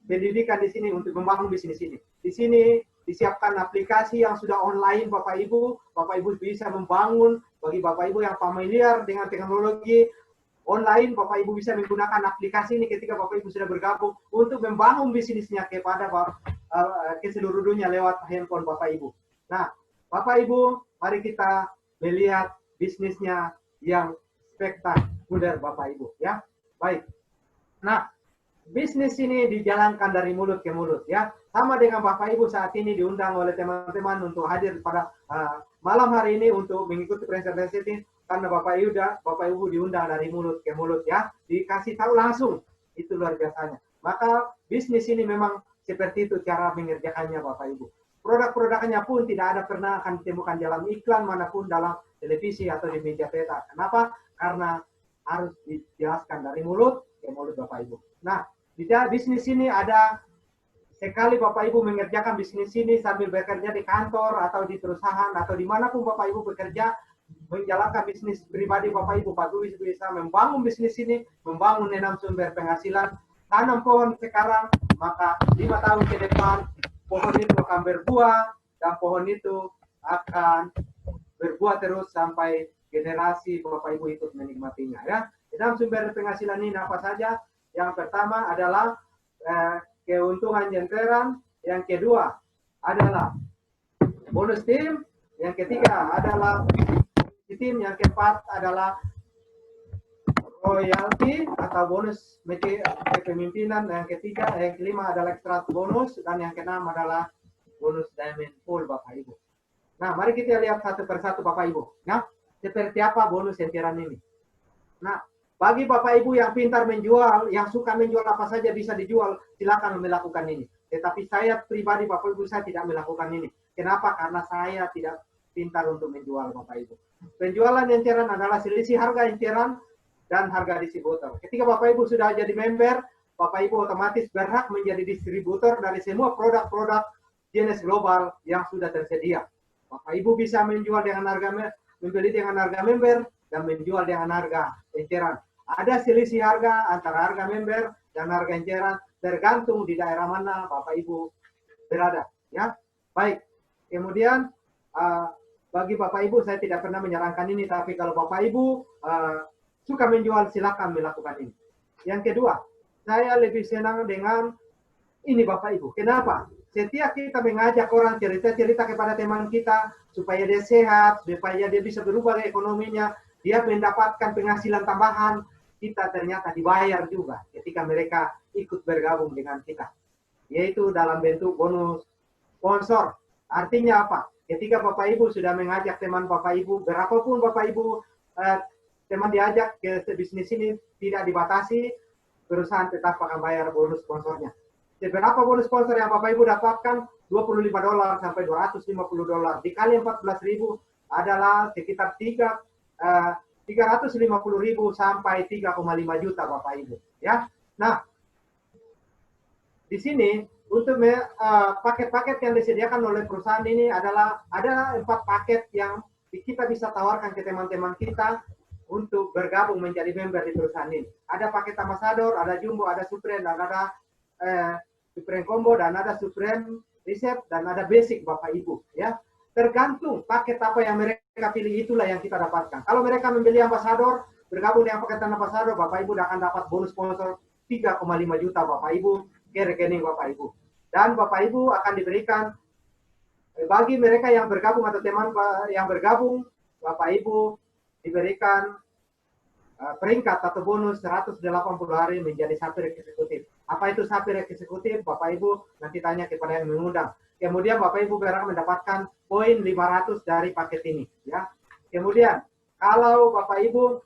Speaker 2: pendidikan di sini untuk membangun bisnis ini. Di sini disiapkan aplikasi yang sudah online Bapak Ibu bisa membangun. Bagi Bapak Ibu yang familiar dengan teknologi online, Bapak Ibu bisa menggunakan aplikasi ini ketika Bapak Ibu sudah bergabung untuk membangun bisnisnya ke seluruh dunia lewat handphone Bapak Ibu. Nah, Bapak Ibu, mari kita melihat bisnisnya yang spektakuler Bapak Ibu ya. Baik. Nah, bisnis ini dijalankan dari mulut ke mulut ya. Sama dengan Bapak Ibu saat ini diundang oleh teman-teman untuk hadir pada malam hari ini untuk mengikuti presentasi ini karena Bapak Ibu diundang dari mulut ke mulut ya. Dikasih tahu langsung. Itu luar biasanya. Maka bisnis ini memang seperti itu cara mengerjakannya Bapak Ibu. produk-produknya pun tidak ada pernah akan ditemukan dalam iklan manapun dalam televisi atau di media cetak. Kenapa? Karena harus dijelaskan dari mulut ke mulut Bapak Ibu. Nah, di bisnis ini ada sekali Bapak Ibu mengerjakan bisnis ini sambil bekerja di kantor atau di perusahaan atau dimanapun Bapak Ibu bekerja, menjalankan bisnis pribadi Bapak Ibu, Pak Luis bisa membangun bisnis ini, membangun 6 sumber penghasilan, tanam pohon sekarang, maka 5 tahun ke depan pohon itu akan berbuah dan pohon itu akan berbuah terus sampai generasi Bapak Ibu ikut menikmatinya ya. 6 sumber penghasilan ini apa saja? Yang pertama adalah keuntungan jenteran, yang kedua adalah bonus tim, yang ketiga adalah tim, yang keempat adalah royalti atau bonus kepemimpinan, yang ketiga, yang kelima adalah extra bonus, dan yang keenam adalah bonus diamond pool Bapak Ibu. Nah, mari kita lihat satu persatu Bapak Ibu. Nah, seperti apa bonus jenteran ini? Nah, bagi Bapak Ibu yang pintar menjual, yang suka menjual apa saja bisa dijual, silakan melakukan ini. Tetapi saya pribadi Bapak Ibu, saya tidak melakukan ini. Kenapa? Karena saya tidak pintar untuk menjual Bapak Ibu. Penjualan enceran adalah selisih harga enceran dan harga distributor. Ketika Bapak Ibu sudah jadi member, Bapak Ibu otomatis berhak menjadi distributor dari semua produk-produk jenis global yang sudah tersedia. Bapak Ibu bisa menjual dengan harga, membeli dengan harga member dan menjual dengan harga enceran. Ada selisih harga antara harga member dan harga enceran tergantung di daerah mana Bapak Ibu berada. Ya, baik. Kemudian bagi Bapak Ibu saya tidak pernah menyarankan ini, tapi kalau Bapak Ibu suka menjual silakan melakukan ini. Yang kedua, saya lebih senang dengan ini Bapak Ibu. Kenapa? Setiap kita mengajak orang cerita-cerita kepada teman kita supaya dia sehat, supaya dia bisa berubah ekonominya, dia mendapatkan penghasilan tambahan, kita ternyata dibayar juga ketika mereka ikut bergabung dengan kita. Yaitu dalam bentuk bonus sponsor. Artinya apa? Ketika Bapak Ibu sudah mengajak teman Bapak Ibu, berapapun Bapak Ibu teman diajak ke bisnis ini tidak dibatasi, perusahaan tetap akan bayar bonus sponsornya. Berapa bonus sponsor yang Bapak Ibu dapatkan? $25 sampai $250. Dikali 14.000 adalah sekitar 350.000 sampai 3,5 juta Bapak Ibu. Ya. Nah, di sini untuk paket-paket yang disediakan oleh perusahaan ini adalah ada 4 paket yang kita bisa tawarkan ke teman-teman kita untuk bergabung menjadi member di perusahaan ini. Ada paket Ambassador, ada Jumbo, ada Supreme, dan ada Supreme Combo, dan ada Supreme Reserve, dan ada Basic Bapak Ibu. Ya, tergantung paket apa yang mereka pilih, itulah yang kita dapatkan. Kalau mereka membeli Ambassador, bergabung dengan paket Ambassador, Bapak Ibu akan dapat bonus sponsor 3,5 juta Bapak Ibu ke rekening Bapak Ibu. Dan Bapak Ibu akan diberikan, bagi mereka yang bergabung atau teman yang bergabung, Bapak Ibu diberikan peringkat atau bonus 180 hari menjadi sapir eksekutif. Apa itu sapir eksekutif? Bapak Ibu nanti tanya kepada yang mengundang. Kemudian Bapak Ibu berhak mendapatkan poin 500 dari paket ini. Ya. Kemudian kalau Bapak Ibu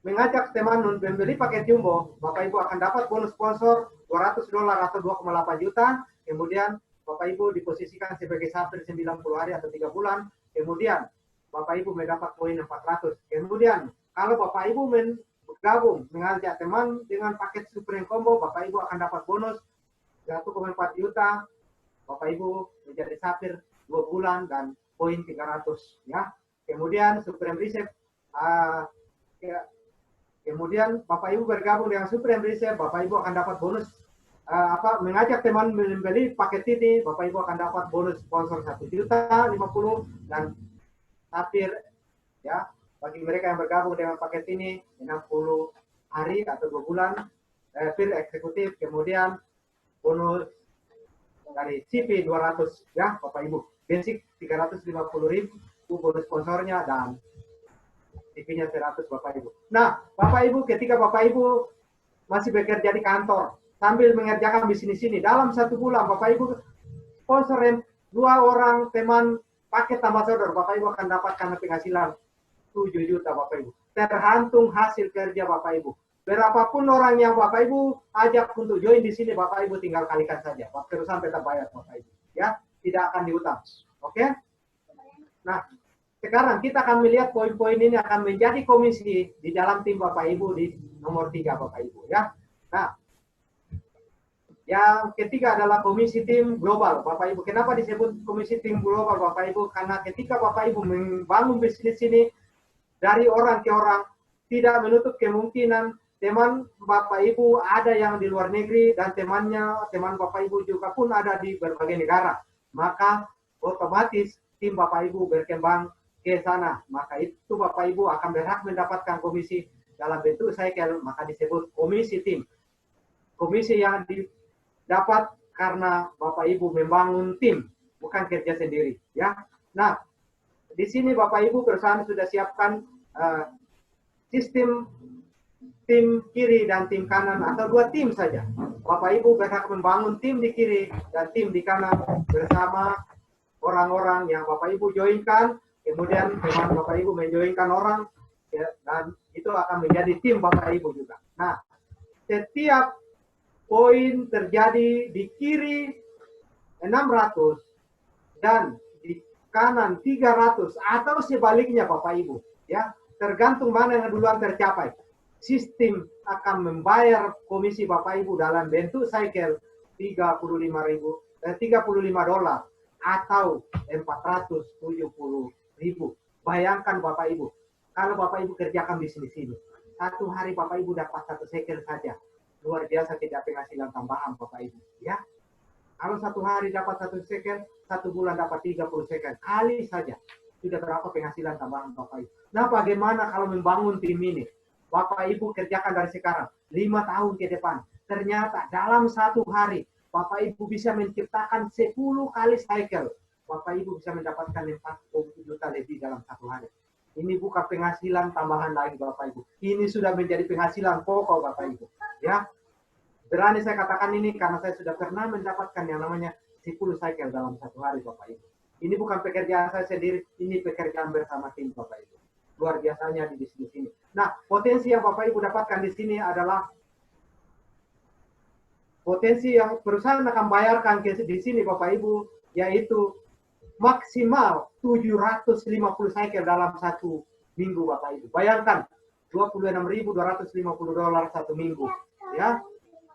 Speaker 2: mengajak teman membeli paket Jumbo, Bapak Ibu akan dapat bonus sponsor $200 atau 2,8 juta. Kemudian Bapak Ibu diposisikan sebagai sapir 90 hari atau 3 bulan. Kemudian Bapak Ibu mendapat poin 400. Kemudian kalau Bapak Ibu bergabung mengajak teman dengan paket Supreme Combo, Bapak Ibu akan dapat bonus 1,4 juta. Bapak Ibu menjadi sapir 2 bulan dan poin 300. Ya. Kemudian Supreme Reserve, kemudian Bapak Ibu bergabung dengan Supreme Reserve, Bapak Ibu akan dapat bonus mengajak teman membeli paket ini, Bapak Ibu akan dapat bonus sponsor 1.050.000 dan sapir, ya, bagi mereka yang bergabung dengan paket ini 60 hari atau 2 bulan sapir eksekutif. Kemudian bonus dari CP 200, ya Bapak Ibu, basic 350.000 bonus sponsornya, dan CP-nya 100 Bapak Ibu. Nah, Bapak Ibu, ketika Bapak Ibu masih bekerja di kantor sambil mengerjakan bisnis ini, dalam 1 bulan Bapak Ibu sponsor 2 orang teman paket Ambassador, Bapak Ibu akan dapatkan penghasilan 7 juta Bapak Ibu. Tergantung hasil kerja Bapak Ibu. Berapapun orang yang Bapak Ibu ajak untuk join di sini, Bapak Ibu tinggal kalikan saja. Perusahaan tetap bayar Bapak Ibu. Ya, tidak akan diutang. Oke? Nah, sekarang kita akan melihat poin-poin ini akan menjadi komisi di dalam tim Bapak Ibu di nomor 3 Bapak Ibu ya. Nah, yang ketiga adalah komisi tim global Bapak Ibu. Kenapa disebut komisi tim global Bapak Ibu? Karena ketika Bapak Ibu membangun bisnis ini dari orang ke orang, tidak menutup kemungkinan teman Bapak Ibu ada yang di luar negeri dan teman Bapak Ibu juga pun ada di berbagai negara. Maka otomatis tim Bapak Ibu berkembang ke sana. Maka itu Bapak Ibu akan berhak mendapatkan komisi dalam bentuk cycle, maka disebut komisi tim. Komisi yang didapat karena Bapak Ibu membangun tim, bukan kerja sendiri. Ya. Nah, di sini Bapak Ibu perusahaan sudah siapkan sistem tim kiri dan tim kanan atau 2 tim saja. Bapak Ibu berhak membangun tim di kiri dan tim di kanan bersama orang-orang yang Bapak Ibu joinkan, kemudian teman Bapak Ibu menjoinkan orang, ya, dan itu akan menjadi tim Bapak Ibu juga. Nah, setiap poin terjadi di kiri 600 dan di kanan 300 atau sebaliknya Bapak Ibu, ya, tergantung mana yang duluan tercapai. Sistem akan membayar komisi Bapak Ibu dalam bentuk cycle $35 atau 470.000. Bayangkan Bapak Ibu, kalau Bapak Ibu kerjakan bisnis ini, satu hari Bapak Ibu dapat 1 shekel saja, luar biasa tidak penghasilan tambahan Bapak Ibu, ya. Kalau satu hari dapat 1 shekel, 1 bulan dapat 30 shekel, kali saja sudah berapa penghasilan tambahan Bapak Ibu. Nah, bagaimana kalau membangun tim ini? Bapak Ibu kerjakan dari sekarang 5 tahun ke depan. Ternyata dalam 1 hari Bapak Ibu bisa menciptakan 10 kali cycle. Bapak Ibu bisa mendapatkan 40 juta lebih dalam 1 hari. Ini bukan penghasilan tambahan lagi Bapak Ibu. Ini sudah menjadi penghasilan pokok Bapak Ibu. Ya, berani saya katakan ini karena saya sudah pernah mendapatkan yang namanya 10 cycle dalam 1 hari Bapak Ibu. Ini bukan pekerjaan saya sendiri, ini pekerjaan bersama tim Bapak Ibu. Luar biasanya di bisnis ini. Nah, potensi yang Bapak Ibu dapatkan di sini adalah potensi yang perusahaan akan bayarkan di sini Bapak Ibu, yaitu maksimal 750 cycle dalam 1 minggu Bapak Ibu. Bayangkan, $26.250 1 minggu. Ya,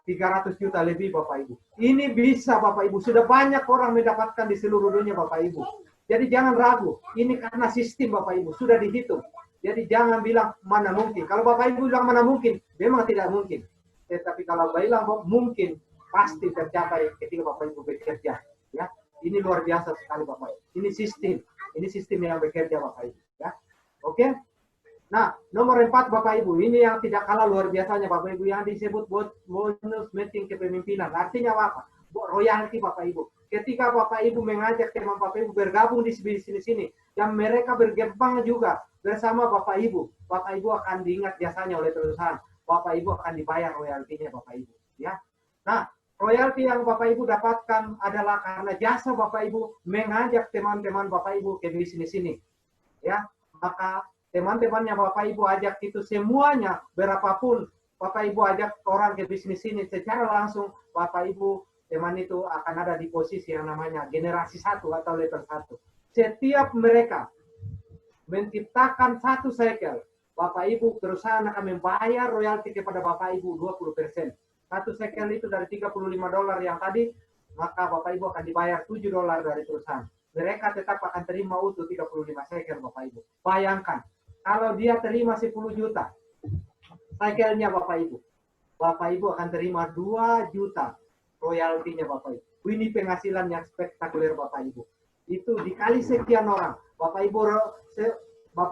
Speaker 2: 300 juta lebih Bapak Ibu. Ini bisa Bapak Ibu. Sudah banyak orang mendapatkan di seluruh dunia Bapak Ibu. Jadi jangan ragu. Ini karena sistem Bapak Ibu. Sudah dihitung. Jadi jangan bilang mana mungkin. Kalau Bapak Ibu bilang mana mungkin, memang tidak mungkin. Tetapi kalau bilang mungkin, pasti tercapai ketika Bapak Ibu bekerja. Ya, ini luar biasa sekali Bapak Ibu. Ini sistem yang bekerja Bapak Ibu. Ya, oke. Nah, nomor 4 Bapak Ibu, ini yang tidak kalah luar biasanya Bapak Ibu, yang disebut bonus matching kepemimpinan. Artinya apa? Royalti Bapak Ibu. Ketika Bapak Ibu mengajak teman Bapak Ibu bergabung di bisnis ini, dan mereka berkembang juga bersama Bapak Ibu akan diingat jasanya oleh perusahaan. Bapak Ibu akan dibayar royaltinya Bapak Ibu. Ya. Nah, royalti yang Bapak Ibu dapatkan adalah karena jasa Bapak Ibu mengajak teman-teman Bapak Ibu ke bisnis ini. Ya, maka teman-temannya Bapak Ibu ajak itu semuanya, berapapun Bapak Ibu ajak orang ke bisnis ini, secara langsung Bapak Ibu teman itu akan ada di posisi yang namanya generasi 1 atau level 1. Setiap mereka menciptakan 1 cycle, Bapak Ibu perusahaan akan membayar royalti kepada Bapak Ibu 20%. 1 cycle itu dari $35 yang tadi, maka Bapak Ibu akan dibayar $7 dari perusahaan. Mereka tetap akan terima utuh 35 cycle Bapak Ibu. Bayangkan, kalau dia terima 10 juta, cycle-nya Bapak Ibu akan terima 2 juta royaltinya Bapak Ibu. Ini penghasilan yang spektakuler Bapak Ibu. Itu dikali sekian orang. Bapak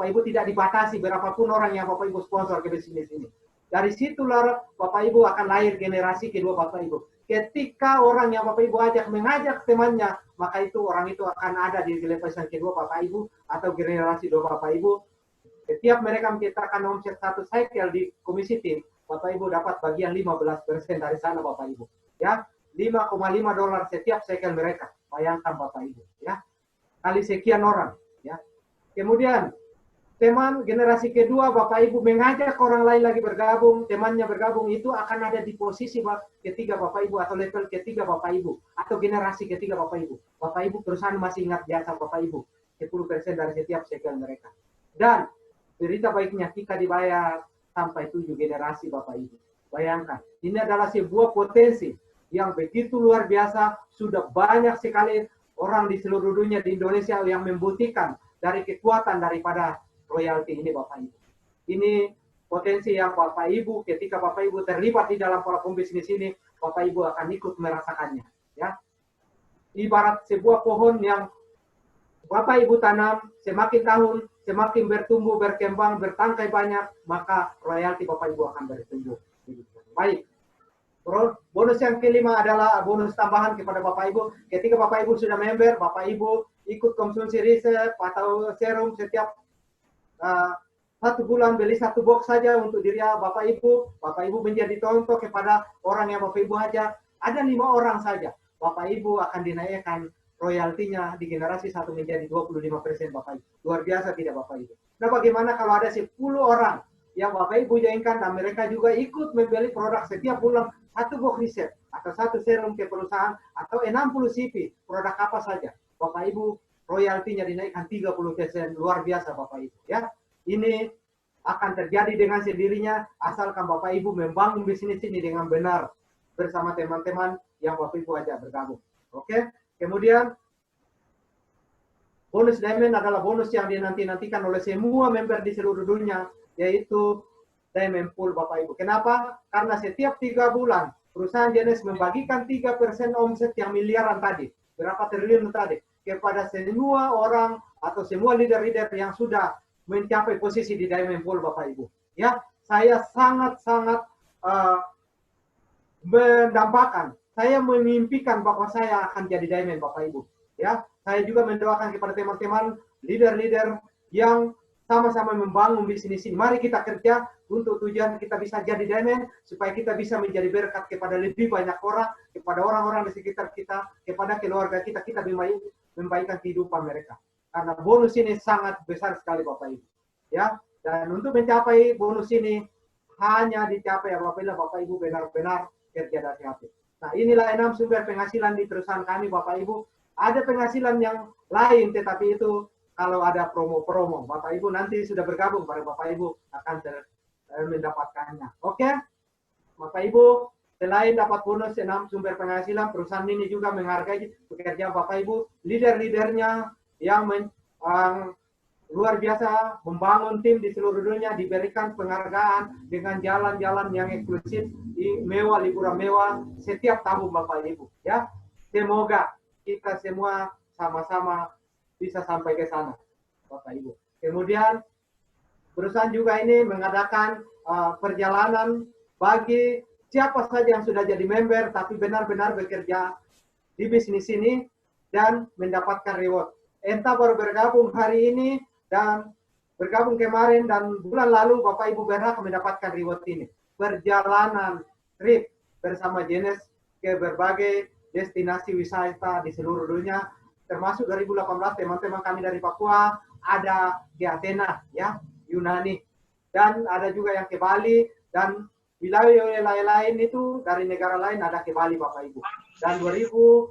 Speaker 2: Ibu tidak dibatasi berapapun orang yang Bapak Ibu sponsor ke bisnis ini. Dari situlah Bapak Ibu akan lahir generasi kedua Bapak Ibu. Ketika orang yang Bapak Ibu mengajak temannya, maka itu orang itu akan ada di level kedua Bapak Ibu atau generasi 2 Bapak Ibu. Setiap mereka menciptakan omset 1 cycle di komisi tim, Bapak Ibu dapat bagian 15% dari sana Bapak Ibu. Ya, $5,5 setiap cycle mereka. Bayangkan Bapak Ibu, ya. Kali sekian orang, ya. Kemudian teman generasi kedua Bapak Ibu mengajak orang lain lagi bergabung, temannya bergabung, itu akan ada di posisi ketiga Bapak Ibu atau level ketiga Bapak Ibu atau generasi ketiga Bapak Ibu. Bapak Ibu perusahaan masih ingat jasa Bapak Ibu 10% dari setiap segel mereka. Dan berita baiknya kita dibayar sampai 7 generasi Bapak Ibu. Bayangkan, ini adalah sebuah potensi yang begitu luar biasa. Sudah banyak sekali orang di seluruh dunia, di Indonesia yang membuktikan dari kekuatan daripada royalti ini Bapak Ibu. Ini potensi yang Bapak Ibu, ketika Bapak Ibu terlibat di dalam platform bisnis ini, Bapak Ibu akan ikut merasakannya. Ya, ibarat sebuah pohon yang Bapak Ibu tanam, semakin tahun, semakin bertumbuh, berkembang, bertangkai banyak, maka royalti Bapak Ibu akan bertumbuh. Baik. Bonus yang kelima adalah bonus tambahan kepada Bapak Ibu. Ketika Bapak Ibu sudah member, Bapak Ibu ikut konsumsi riset atau serum setiap 1 bulan, beli 1 box saja untuk diri Bapak Ibu. Bapak Ibu menjadi contoh kepada orang yang Bapak Ibu aja. Ada 5 orang saja. Bapak Ibu akan dinaikkan royaltinya di generasi 1 menjadi 25% Bapak Ibu. Luar biasa tidak Bapak Ibu? Nah, bagaimana kalau ada 10 orang yang Bapak Ibu jainkan dan mereka juga ikut membeli produk setiap bulan 1 box riset atau 1 serum ke perusahaan atau 60 CP, produk apa saja. Bapak Ibu royaltinya dinaikkan 30%, luar biasa Bapak Ibu ya. Ini akan terjadi dengan sendirinya asalkan Bapak Ibu membangun bisnis ini dengan benar bersama teman-teman yang Bapak Ibu ajak bergabung. Oke. Kemudian bonus diamond adalah bonus yang dinanti-nantikan oleh semua member di seluruh dunia, yaitu diamond pool Bapak Ibu. Kenapa? Karena setiap 3 bulan perusahaan Genesis membagikan 3% omset yang miliaran tadi, berapa triliun tadi, kepada semua orang atau semua leader-leader yang sudah mencapai posisi di diamond pool Bapak Ibu. Ya, saya sangat-sangat mendambakan, saya memimpikan bahwa saya akan jadi diamond Bapak Ibu. Ya, saya juga mendoakan kepada teman-teman leader-leader yang sama-sama membangun bisnis ini. Mari kita kerja untuk tujuan kita bisa jadi diamond, supaya kita bisa menjadi berkat kepada lebih banyak orang, kepada orang-orang di sekitar kita, kepada keluarga kita, kita membaikkan kehidupan mereka. Karena bonus ini sangat besar sekali Bapak Ibu. Ya, dan untuk mencapai bonus ini hanya dicapai apabila Bapak Ibu benar-benar kerja dari hati. Nah, inilah 6 sumber penghasilan di perusahaan kami Bapak Ibu. Ada penghasilan yang lain, tetapi itu kalau ada promo-promo, Bapak Ibu nanti sudah bergabung pada Bapak Ibu akan mendapatkannya. Oke, Bapak Ibu, selain dapat bonus 6 sumber penghasilan, perusahaan ini juga menghargai pekerja Bapak Ibu, leader-leadernya yang luar biasa membangun tim di seluruh dunia, diberikan penghargaan dengan jalan-jalan yang eksklusif, mewah, liburan mewah setiap tahun Bapak Ibu. Ya, semoga kita semua sama-sama bisa sampai ke sana, Bapak Ibu. Kemudian perusahaan juga ini mengadakan perjalanan bagi siapa saja yang sudah jadi member tapi benar-benar bekerja di bisnis ini dan mendapatkan reward. Entah baru bergabung hari ini dan bergabung kemarin dan bulan lalu, Bapak Ibu berhak mendapatkan reward ini. Perjalanan trip bersama Genesis ke berbagai destinasi wisata di seluruh dunia, termasuk 2018 teman-teman kami dari Papua ada di Athena, ya, Yunani, dan ada juga yang ke Bali, dan wilayah lain itu dari negara lain ada ke Bali Bapak Ibu. Dan 2020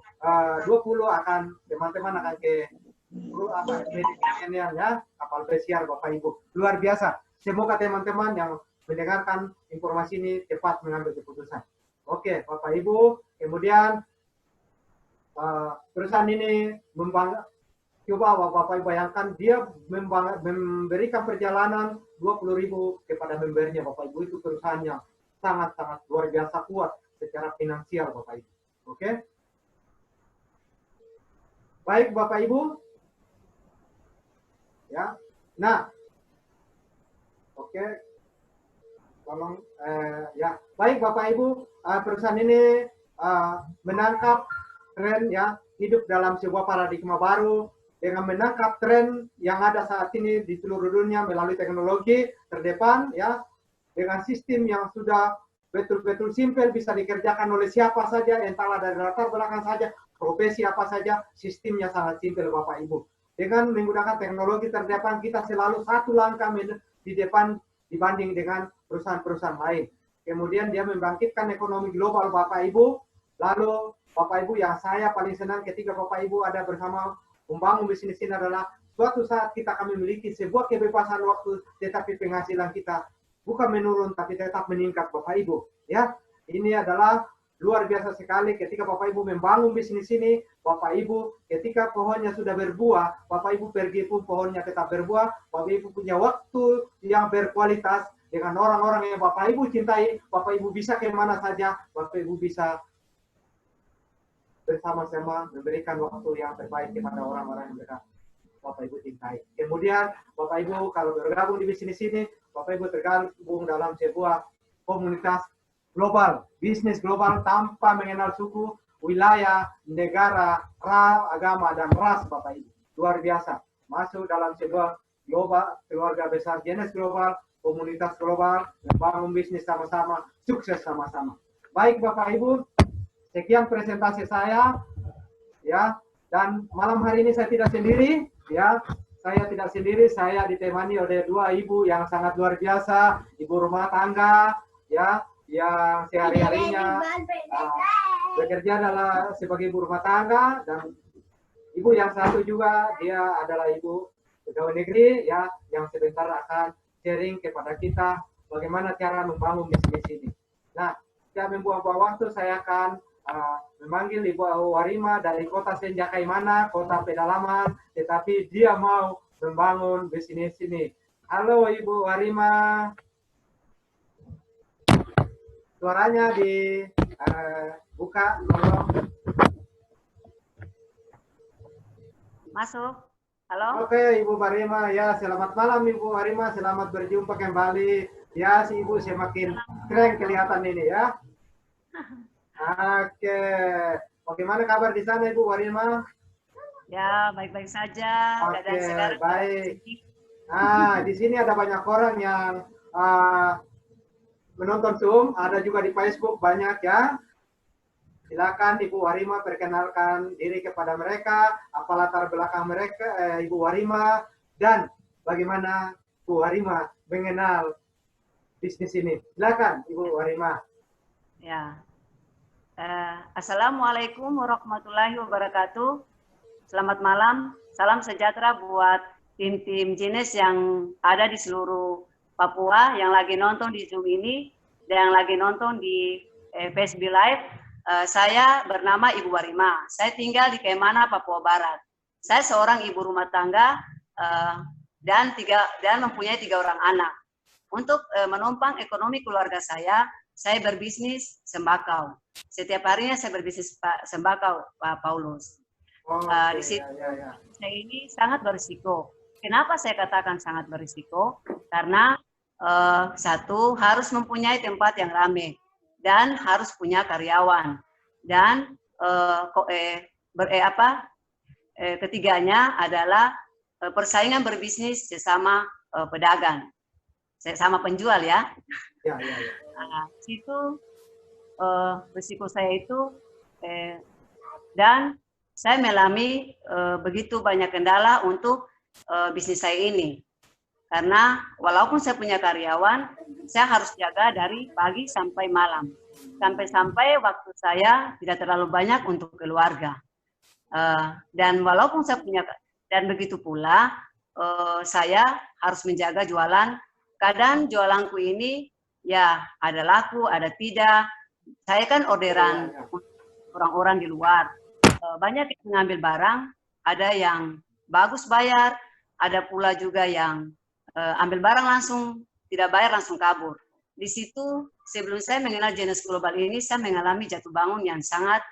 Speaker 2: akan teman-teman akan ke Mediterranean, ya, kapal pesiar Bapak Ibu. Luar biasa. Semoga teman-teman yang mendengarkan informasi ini cepat mengambil keputusan. Oke, Bapak Ibu. Kemudian perusahaan ini coba Bapak Ibu bayangkan, dia memberikan perjalanan 20.000 kepada membernya Bapak Ibu. Itu perusahaan yang sangat-sangat luar biasa kuat secara finansial Bapak Ibu. Oke. Baik Bapak Ibu. Ya. Nah. Oke. Tolong ya. Baik Bapak Ibu, perusahaan ini menangkap tren, ya, hidup dalam sebuah paradigma baru dengan menangkap tren yang ada saat ini di seluruh dunia melalui teknologi terdepan, ya, dengan sistem yang sudah betul-betul simpel, bisa dikerjakan oleh siapa saja, entahlah dari latar belakang saja, profesi apa saja, sistemnya sangat simpel Bapak Ibu. dengan menggunakan teknologi terdepan, kita selalu satu langkah di depan dibanding dengan perusahaan-perusahaan lain. Kemudian dia membangkitkan ekonomi global Bapak Ibu. Lalu Bapak Ibu, yang saya paling senang ketika Bapak Ibu ada bersama membangun bisnis ini adalah suatu saat kita akan memiliki sebuah kebebasan waktu, tetapi penghasilan kita bukan menurun tapi tetap meningkat Bapak Ibu. Ya, ini adalah luar biasa sekali ketika Bapak Ibu membangun bisnis ini. Bapak Ibu ketika pohonnya sudah berbuah, Bapak Ibu pergi pun pohonnya tetap berbuah. Bapak Ibu punya waktu yang berkualitas dengan orang-orang yang Bapak Ibu cintai. Bapak Ibu bisa kemana saja, Bapak Ibu bisa bersama-sama memberikan waktu yang terbaik kepada orang-orang yang Bapak Ibu cintai. Kemudian Bapak Ibu kalau bergabung di bisnis ini, Bapak Ibu tergabung dalam sebuah komunitas global, bisnis global tanpa mengenal suku, wilayah, negara, agama, dan ras Bapak Ibu. Luar biasa. Masuk dalam sebuah global, keluarga besar Genes Global, komunitas global, membangun bisnis sama-sama, sukses sama-sama. Baik Bapak Ibu, sekian presentasi saya, ya. Dan malam hari ini saya tidak sendiri, ya. Saya tidak sendiri, saya ditemani oleh dua ibu yang sangat luar biasa, ibu rumah tangga, ya, yang sehari-harinya bekerja adalah sebagai ibu rumah tangga, dan ibu yang satu juga dia adalah ibu pegawai negeri, ya, yang sebentar akan sharing kepada kita bagaimana cara membangun bisnis ini. Nah, tidak membuang-buang waktu, saya akan memanggil Ibu Warima dari kota Senjakai Mana, kota Pedalaman, tetapi dia mau membangun bisnis ini. Halo Ibu Warima. Suaranya dibuka, tolong.
Speaker 3: Masuk. Halo.
Speaker 2: Oke, Ibu Warima, ya selamat malam Ibu Warima, selamat berjumpa kembali. Ya, si Ibu semakin keren kelihatan ini ya. Oke, bagaimana kabar di sana Ibu Warima?
Speaker 3: Ya, baik-baik saja.
Speaker 2: Oke, baik. Nah, di sini ada banyak orang yang menonton Zoom, ada juga di Facebook banyak ya. Silakan Ibu Warima perkenalkan diri kepada mereka, apa latar belakang mereka, Ibu Warima, dan bagaimana Ibu Warima mengenal bisnis ini. Silakan Ibu Warima.
Speaker 3: Ya. Assalamualaikum warahmatullahi wabarakatuh. Selamat malam, salam sejahtera buat tim-tim Genes yang ada di seluruh Papua yang lagi nonton di Zoom ini dan yang lagi nonton di Facebook Live. Saya bernama Ibu Warima. Saya tinggal di Kemana, Papua Barat. Saya seorang ibu rumah tangga dan mempunyai 3 orang anak. Untuk menopang ekonomi keluarga saya berbisnis sembakau. Setiap harinya saya berbisnis sembakau, Pak Paulus. Di situ saya ini sangat berisiko. Kenapa saya katakan sangat berisiko? Karena satu, harus mempunyai tempat yang ramai dan harus punya karyawan. Dan ketiganya adalah persaingan berbisnis sesama pedagang, sesama penjual ya. Situ risiko saya itu dan saya mengalami begitu banyak kendala untuk bisnis saya ini. Karena walaupun saya punya karyawan, saya harus jaga dari pagi sampai malam. Sampai-sampai waktu saya tidak terlalu banyak untuk keluarga. Dan walaupun saya punya, dan begitu pula saya harus menjaga jualan. Kadang jualanku ini ya ada laku, ada tidak. Saya kan orderan orang-orang di luar. Banyak yang mengambil barang, ada yang bagus bayar, ada pula juga yang ambil barang langsung, tidak bayar langsung kabur. Di situ sebelum saya mengenal Genes Global ini, saya mengalami jatuh bangun yang sangat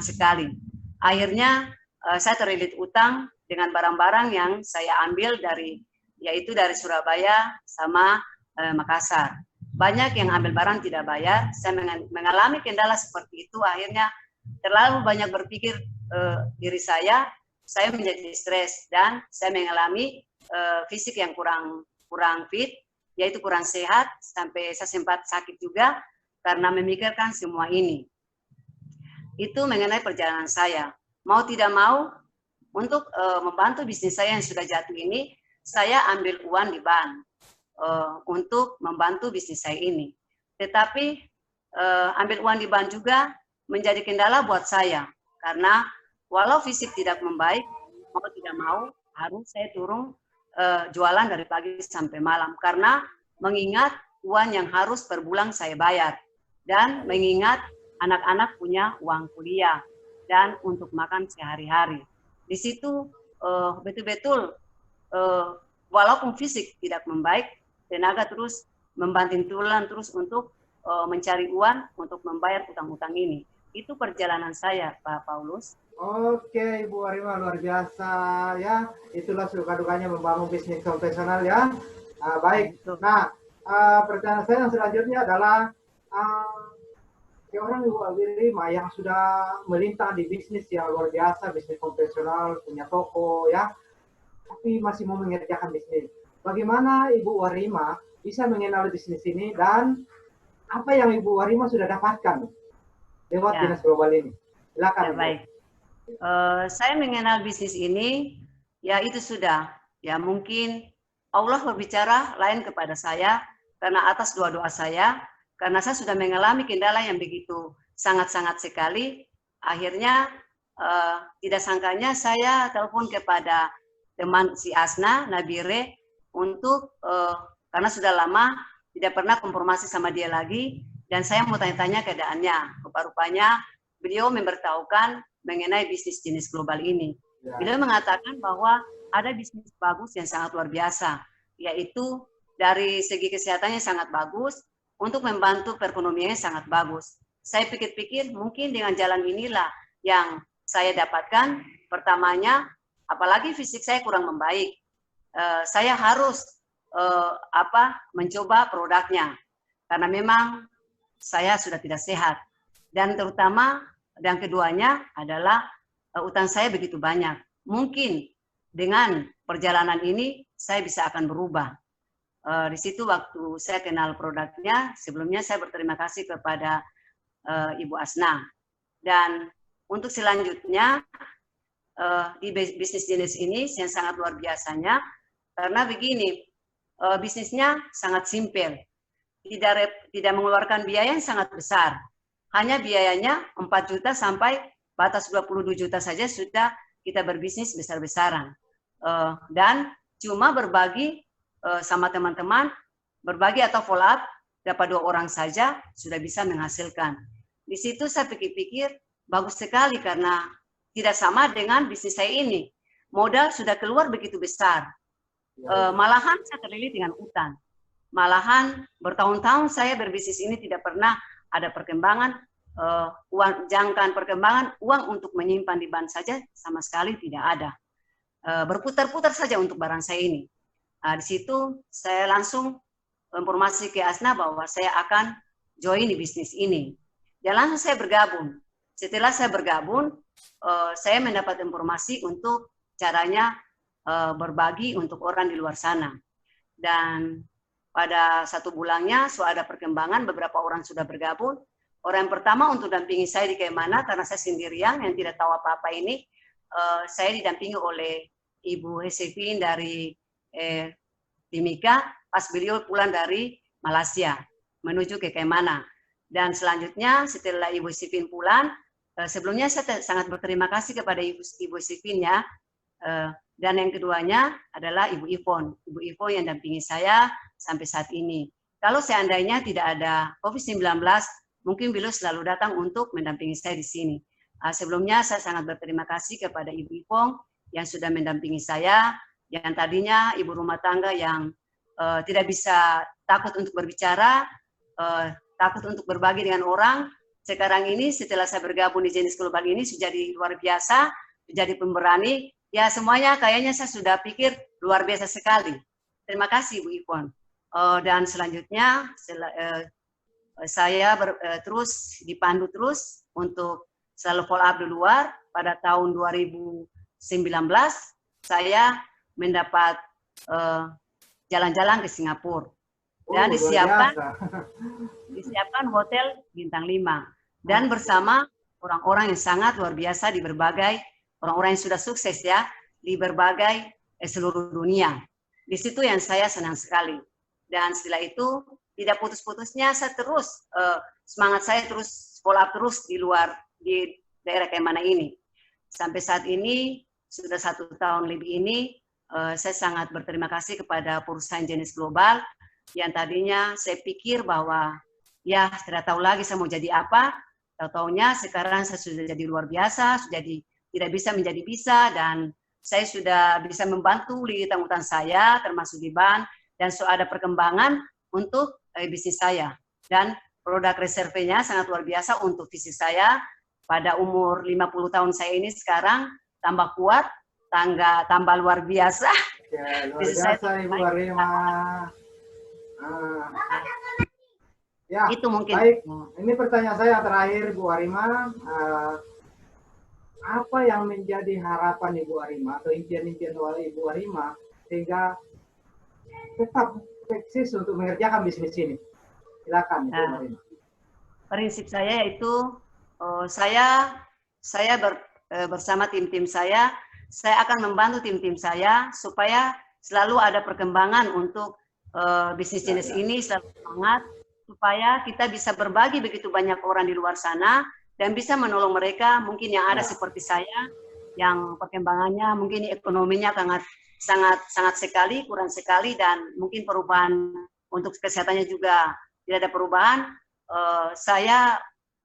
Speaker 3: sekali. Akhirnya saya terlilit utang dengan barang-barang yang saya ambil yaitu dari Surabaya sama Makassar. Banyak yang ambil barang tidak bayar, saya mengalami kendala seperti itu. Akhirnya terlalu banyak berpikir diri saya menjadi stres dan saya mengalami fisik yang kurang fit, yaitu kurang sehat, sampai saya sempat sakit juga karena memikirkan semua ini. Itu mengenai perjalanan saya. Mau tidak mau, untuk membantu bisnis saya yang sudah jatuh ini, saya ambil uang di bank untuk membantu bisnis saya ini. Tetapi ambil uang di bank juga menjadi kendala buat saya, karena walau fisik tidak membaik, mau tidak mau harus saya turun jualan dari pagi sampai malam, karena mengingat uang yang harus per bulan saya bayar, dan mengingat anak-anak punya uang kuliah dan untuk makan sehari-hari. Di situ betul-betul walaupun fisik tidak membaik, tenaga terus membanting tulang terus untuk mencari uang untuk membayar utang-utang ini. Itu perjalanan saya, Pak Paulus.
Speaker 2: Oke, Ibu Arima, luar biasa ya. Itulah suka dukanya membangun bisnis konvensional ya. Baik. Nah, pertanyaan saya yang selanjutnya adalah seorang Ibu Arima yang sudah melintang di bisnis yang luar biasa, bisnis konvensional, punya toko ya, tapi masih mau mengerjakan bisnis. Bagaimana Ibu Arima bisa mengenal bisnis ini dan apa yang Ibu Arima sudah dapatkan lewat Dinas Global ini? Silakan.
Speaker 3: Baik. Saya mengenal bisnis ini, ya itu sudah, ya mungkin Allah berbicara lain kepada saya, karena atas doa-doa saya, karena saya sudah mengalami kendala yang begitu sangat-sangat sekali, akhirnya tidak sangkanya saya telepon kepada teman si Asna, Nabire, untuk, karena sudah lama tidak pernah konfirmasi sama dia lagi, dan saya mau tanya-tanya keadaannya. Rupa-rupanya beliau memberitahukan mengenai bisnis jenis global ini. Beliau mengatakan bahwa ada bisnis bagus yang sangat luar biasa, yaitu dari segi kesehatannya sangat bagus, untuk membantu perekonomiannya sangat bagus. Saya pikir-pikir mungkin dengan jalan inilah yang saya dapatkan. Pertamanya, apalagi fisik saya kurang membaik, saya harus mencoba produknya, karena memang saya sudah tidak sehat. Dan terutama, dan keduanya adalah utang saya begitu banyak. Mungkin dengan perjalanan ini saya bisa akan berubah. Di situ waktu saya kenal produknya, sebelumnya saya berterima kasih kepada Ibu Asna. Dan untuk selanjutnya di bisnis jenis ini yang sangat luar biasanya, karena begini, bisnisnya sangat simpel, tidak mengeluarkan biaya yang sangat besar. Hanya biayanya 4 juta sampai batas 22 juta saja sudah kita berbisnis besar-besaran. Dan cuma berbagi sama teman-teman, berbagi atau follow up, dapat 2 orang saja sudah bisa menghasilkan. Di situ saya pikir-pikir bagus sekali, karena tidak sama dengan bisnis saya ini. Modal sudah keluar begitu besar. Malahan saya terlilit dengan utang. Malahan bertahun-tahun saya berbisnis ini tidak pernah ada perkembangan, uang jangkaan perkembangan, uang untuk menyimpan di bank saja sama sekali tidak ada. Berputar-putar saja untuk barang saya ini. Di situ saya langsung informasi ke Asna bahwa saya akan join di bisnis ini. Dan langsung saya bergabung. Setelah saya bergabung, saya mendapat informasi untuk caranya berbagi untuk orang di luar sana. Dan pada 1 bulannya sudah ada perkembangan, beberapa orang sudah bergabung. Orang yang pertama untuk dampingi saya di Kemana, karena saya sendirian yang tidak tahu apa-apa ini, saya didampingi oleh Ibu Hesefin dari Timika, pas beliau pulang dari Malaysia menuju ke Kemana. Dan selanjutnya setelah Ibu Hesefin pulang, sebelumnya saya sangat berterima kasih kepada Ibu Hesefin ya. Dan yang keduanya adalah Ibu Ivon. Ibu Ivon yang dampingi saya sampai saat ini. Kalau seandainya tidak ada COVID-19, mungkin beliau selalu datang untuk mendampingi saya di sini. Sebelumnya saya sangat berterima kasih kepada Ibu Ivon yang sudah mendampingi saya, yang tadinya ibu rumah tangga yang tidak bisa, takut untuk berbicara, takut untuk berbagi dengan orang. Sekarang ini setelah saya bergabung di jenis global ini sudah jadi luar biasa, jadi pemberani. Ya semuanya kayaknya saya sudah pikir luar biasa sekali. Terima kasih Bu Ivon. Dan selanjutnya saya terus dipandu terus untuk selalu follow up di luar. Pada tahun 2019 saya mendapat jalan-jalan ke Singapura. Dan disiapkan hotel bintang 5. Dan bersama orang-orang yang sangat luar biasa di berbagai orang-orang yang sudah sukses ya di berbagai seluruh dunia. Di situ yang saya senang sekali. Dan setelah itu tidak putus-putusnya saya terus semangat saya terus sekolah terus di daerah Kemana ini. Sampai saat ini sudah 1 tahun lebih ini saya sangat berterima kasih kepada perusahaan jenis global yang tadinya saya pikir bahwa ya tidak tahu lagi saya mau jadi apa. Tahu-taunya sekarang saya sudah jadi luar biasa, sudah tidak bisa menjadi bisa, dan saya sudah bisa membantu di utang saya, termasuk di bank, dan sudah ada perkembangan untuk bisnis saya. Dan produk reservenya sangat luar biasa untuk visi saya. Pada umur 50 tahun saya ini sekarang, tambah kuat, tambah luar biasa.
Speaker 2: Ya, luar biasa Ibu Arima. Ya,
Speaker 3: itu mungkin.
Speaker 2: Baik, ini pertanyaan saya terakhir Bu Arima. Apa yang menjadi harapan Ibu Arima atau impian-impian Ibu Arima sehingga tetap eksis untuk mengerjakan bisnis ini? Silakan Ibu Arima.
Speaker 3: Prinsip saya yaitu saya bersama tim-tim saya akan membantu tim-tim saya supaya selalu ada perkembangan untuk bisnis jenis ini, selalu semangat supaya kita bisa berbagi begitu banyak orang di luar sana dan bisa menolong mereka mungkin yang ada seperti saya yang perkembangannya mungkin ekonominya sangat sekali, kurang sekali, dan mungkin perubahan untuk kesehatannya juga tidak ada perubahan. Saya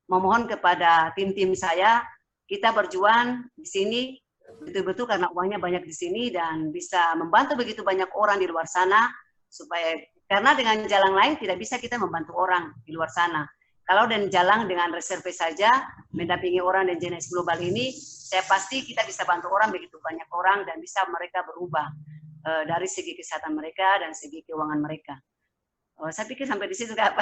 Speaker 3: memohon kepada tim-tim saya, kita berjuang di sini betul-betul karena uangnya banyak di sini dan bisa membantu begitu banyak orang di luar sana supaya karena dengan jalan lain tidak bisa kita membantu orang di luar sana. Kalau dan jalan dengan reserve saja, mendampingi orang dan jenis global ini, saya pasti kita bisa bantu orang begitu banyak orang dan bisa mereka berubah dari segi kesehatan mereka dan segi keuangan mereka. Saya pikir sampai di situ Kak.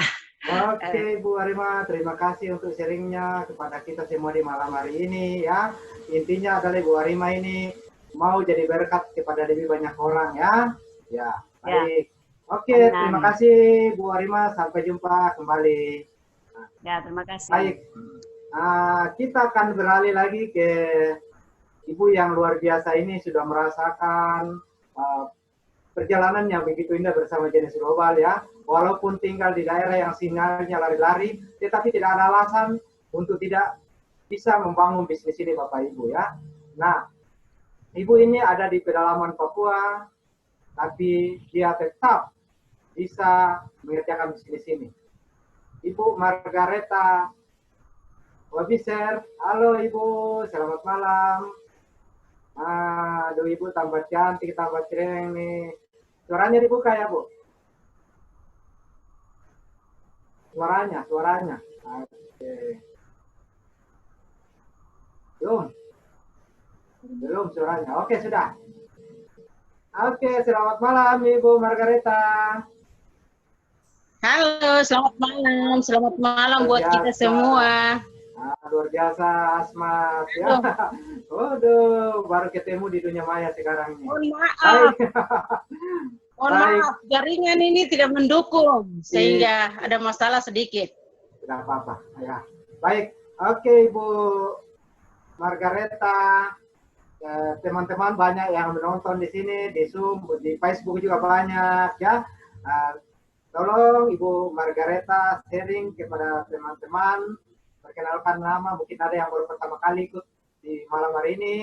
Speaker 2: Oke Bu Arima, terima kasih untuk sharingnya kepada kita semua di malam hari ini ya. Intinya adalah Bu Arima ini mau jadi berkat kepada lebih banyak orang ya. Ya, baik. Oke, terima kasih Bu Arima, sampai jumpa kembali.
Speaker 3: Ya, terima kasih.
Speaker 2: Baik, kita akan beralih lagi ke Ibu yang luar biasa ini sudah merasakan perjalanan yang begitu indah bersama jenis global ya. Walaupun tinggal di daerah yang sinyalnya lari-lari, tetapi tidak ada alasan untuk tidak bisa membangun bisnis ini Bapak Ibu ya. Nah, Ibu ini ada di pedalaman Papua, tapi dia tetap bisa mengerjakan bisnis ini. Ibu Margareta Wabiser, halo Ibu, selamat malam. Aduh Ibu tambah cantik, tambah keren nih. Suaranya dibuka ya Bu? Suaranya. Oke. Belum suaranya. Oke, sudah. Oke, selamat malam Ibu Margareta.
Speaker 4: Halo, selamat malam buat kita semua.
Speaker 2: Luar biasa Asmat ya. Waduh, baru ketemu di dunia maya sekarang ini.
Speaker 4: Mohon maaf. Mohon maaf, jaringan ini tidak mendukung sehingga ada masalah sedikit.
Speaker 2: Tidak apa-apa ya. Baik, oke Ibu Margareta. Teman-teman banyak yang menonton di sini, di Zoom, di Facebook juga banyak ya. Tolong Ibu Margareta sharing kepada teman-teman, perkenalkan nama, mungkin ada yang baru pertama kali ikut di malam hari ini,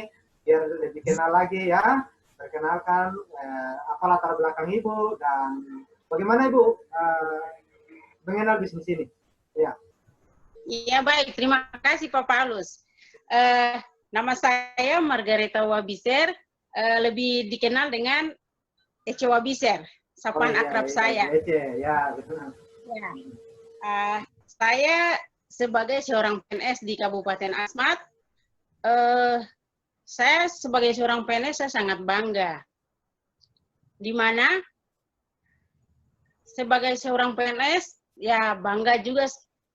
Speaker 2: biar lebih kenal lagi ya. Perkenalkan apa latar belakang Ibu dan bagaimana Ibu mengenal bisnis ini. Ya.
Speaker 4: Iya baik, terima kasih Pak Paulus. Nama saya Margareta Wabiser, lebih dikenal dengan Ece Wabiser, sapaan akrab saya.
Speaker 2: Ya, betul.
Speaker 4: Ya. Saya sebagai seorang PNS di Kabupaten Asmat, saya sebagai seorang PNS saya sangat bangga. Di mana sebagai seorang PNS ya bangga juga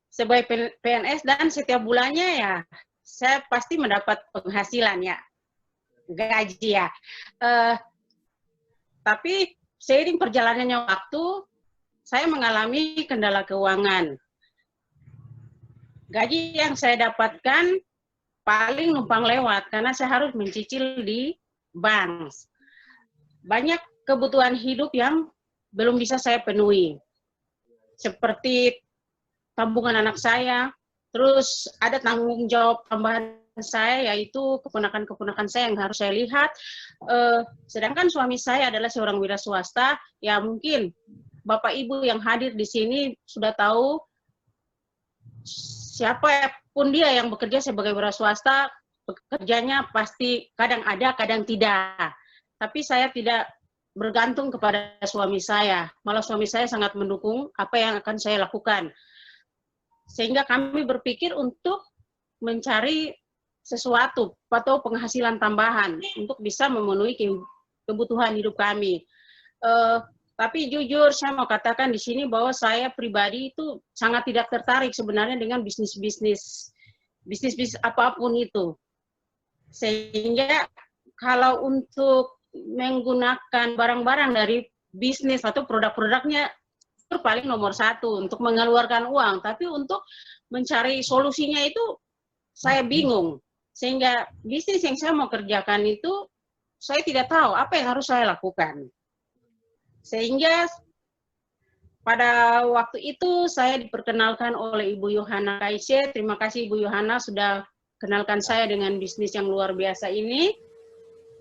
Speaker 4: sebagai PNS dan setiap bulannya ya saya pasti mendapat penghasilan ya, gaji ya. Tapi seiring perjalanannya waktu, saya mengalami kendala keuangan. Gaji yang saya dapatkan paling numpang lewat karena saya harus mencicil di bank. Banyak kebutuhan hidup yang belum bisa saya penuhi. Seperti tabungan anak saya, terus ada tanggung jawab tambahan saya yaitu keponakan-keponakan saya yang harus saya lihat. Sedangkan suami saya adalah seorang wira swasta, ya mungkin Bapak Ibu yang hadir di sini sudah tahu siapapun dia yang bekerja sebagai wira swasta, pekerjanya pasti kadang ada, kadang tidak. Tapi saya tidak bergantung kepada suami saya. Malah suami saya sangat mendukung apa yang akan saya lakukan. Sehingga kami berpikir untuk mencari sesuatu atau penghasilan tambahan untuk bisa memenuhi kebutuhan hidup kami. Tapi jujur saya mau katakan di sini bahwa saya pribadi itu sangat tidak tertarik sebenarnya dengan bisnis apapun itu. Sehingga kalau untuk menggunakan barang-barang dari bisnis atau produk-produknya itu paling nomor satu untuk mengeluarkan uang, tapi untuk mencari solusinya itu saya bingung. Sehingga bisnis yang saya mau kerjakan itu saya tidak tahu apa yang harus saya lakukan. Sehingga pada waktu itu saya diperkenalkan oleh Ibu Yohana Kaise. Terima kasih Ibu Yohana sudah kenalkan saya dengan bisnis yang luar biasa ini.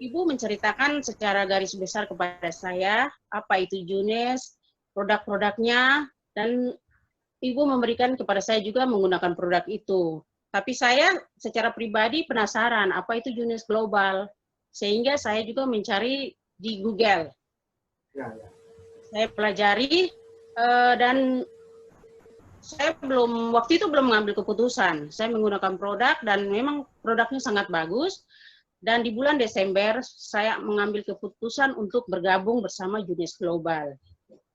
Speaker 4: Ibu menceritakan secara garis besar kepada saya apa itu Junes, produk-produknya, dan Ibu memberikan kepada saya juga menggunakan produk itu. Tapi saya secara pribadi penasaran apa itu Junes Global, sehingga saya juga mencari di Google. Saya pelajari dan saya waktu itu belum mengambil keputusan. Saya menggunakan produk dan memang produknya sangat bagus. Dan di bulan Desember, saya mengambil keputusan untuk bergabung bersama Junes Global.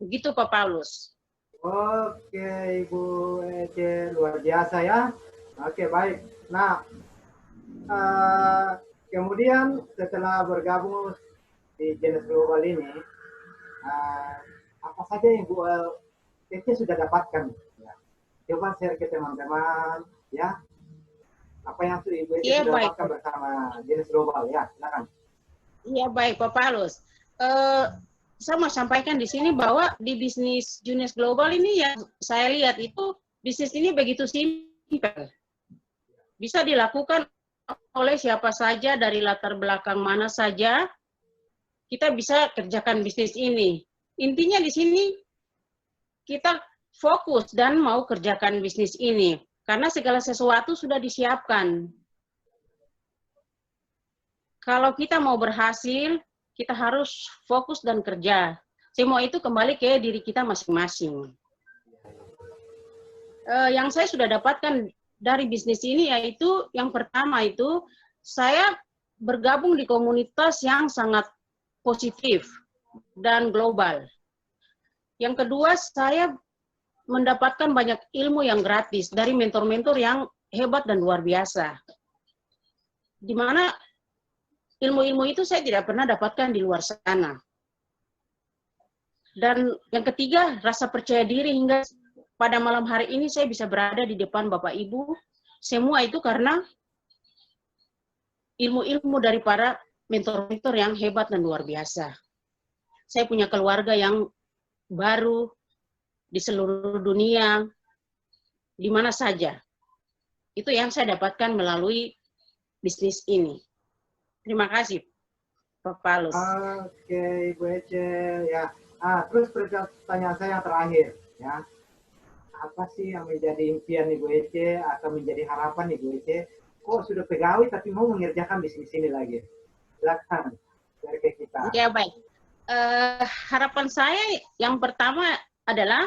Speaker 4: Begitu Pak Paulus.
Speaker 2: Oke, Ibu Ece, luar biasa ya. Oke, baik. Nah, kemudian setelah bergabung di Junes Global ini, apa saja yang Bu Ece sudah dapatkan? Ya. Coba share ke teman-teman, ya. Apa yang Ibu Ece sudah dapatkan bersama Junes Global, ya, silakan.
Speaker 4: Iya baik Pak Paulus. Saya mau sampaikan di sini bahwa di bisnis Junes Global ini yang saya lihat itu bisnis ini begitu simpel. Bisa dilakukan oleh siapa saja dari latar belakang mana saja. Kita bisa kerjakan bisnis ini. Intinya di sini kita fokus dan mau kerjakan bisnis ini. Karena segala sesuatu sudah disiapkan. Kalau kita mau berhasil, kita harus fokus dan kerja. Semua itu kembali ke diri kita masing-masing. Yang saya sudah dapatkan dari bisnis ini yaitu, yang pertama itu, saya bergabung di komunitas yang sangat positif dan global. Yang kedua, saya mendapatkan banyak ilmu yang gratis dari mentor-mentor yang hebat dan luar biasa. Di mana ilmu-ilmu itu saya tidak pernah dapatkan di luar sana. Dan yang ketiga, rasa percaya diri hingga pada malam hari ini saya bisa berada di depan Bapak Ibu. Semua itu karena ilmu-ilmu dari para mentor-mentor yang hebat dan luar biasa. Saya punya keluarga yang baru, di seluruh dunia, di mana saja. Itu yang saya dapatkan melalui bisnis ini. Terima kasih, Pak Paulus.
Speaker 2: Oke, Ibu Ece. Ya. Terus pertanyaan saya yang terakhir. Ya. Apa sih yang menjadi impian Ibu Ece atau menjadi harapan Ibu Ece? Kok sudah pegawai tapi mau mengerjakan bisnis ini lagi? Silakan, dari kita.
Speaker 4: Ya, baik. Harapan saya yang pertama adalah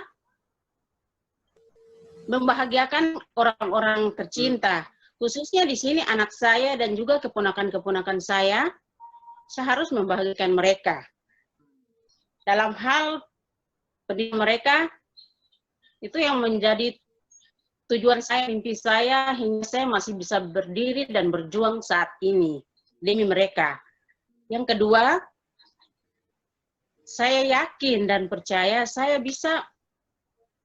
Speaker 4: membahagiakan orang-orang tercinta, khususnya di sini anak saya dan juga keponakan-keponakan saya harus membahagiakan mereka. Dalam hal pendidikan mereka, itu yang menjadi tujuan saya, mimpi saya, hingga saya masih bisa berdiri dan berjuang saat ini demi mereka. Yang kedua, saya yakin dan percaya saya bisa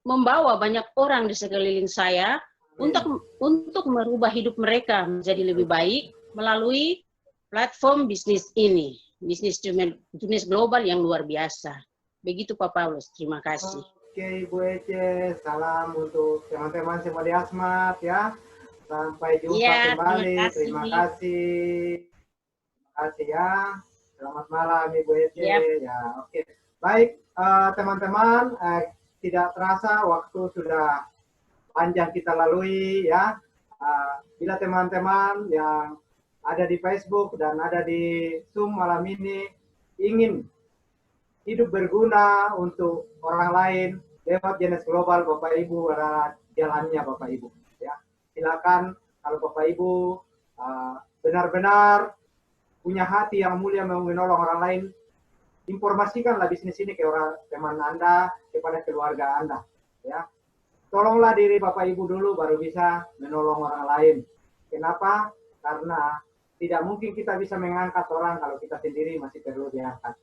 Speaker 4: membawa banyak orang di sekeliling saya untuk merubah hidup mereka menjadi lebih baik melalui platform bisnis ini, bisnis global yang luar biasa. Begitu Pak Paulus, terima kasih.
Speaker 2: Oke Ibu Ece, salam untuk teman-teman semua di Asmat ya. Sampai jumpa
Speaker 4: Ya,
Speaker 2: kembali.
Speaker 4: terima kasih.
Speaker 2: Terima kasih. Terima kasih ya. Selamat malam Ibu Ece.
Speaker 4: Yep.
Speaker 2: Ya, oke. Baik teman-teman, tidak terasa waktu sudah panjang kita lalui ya. Bila teman-teman yang ada di Facebook dan ada di Zoom malam ini ingin hidup berguna untuk orang lain lewat Genes Global, Bapak Ibu adalah jalannya Bapak Ibu. Ya, silakan kalau Bapak Ibu benar-benar punya hati yang mulia mau menolong orang lain, informasikanlah bisnis ini ke orang teman Anda, kepada keluarga Anda. Ya, tolonglah diri Bapak Ibu dulu, baru bisa menolong orang lain. Kenapa? Karena tidak mungkin kita bisa mengangkat orang kalau kita sendiri masih perlu diangkat.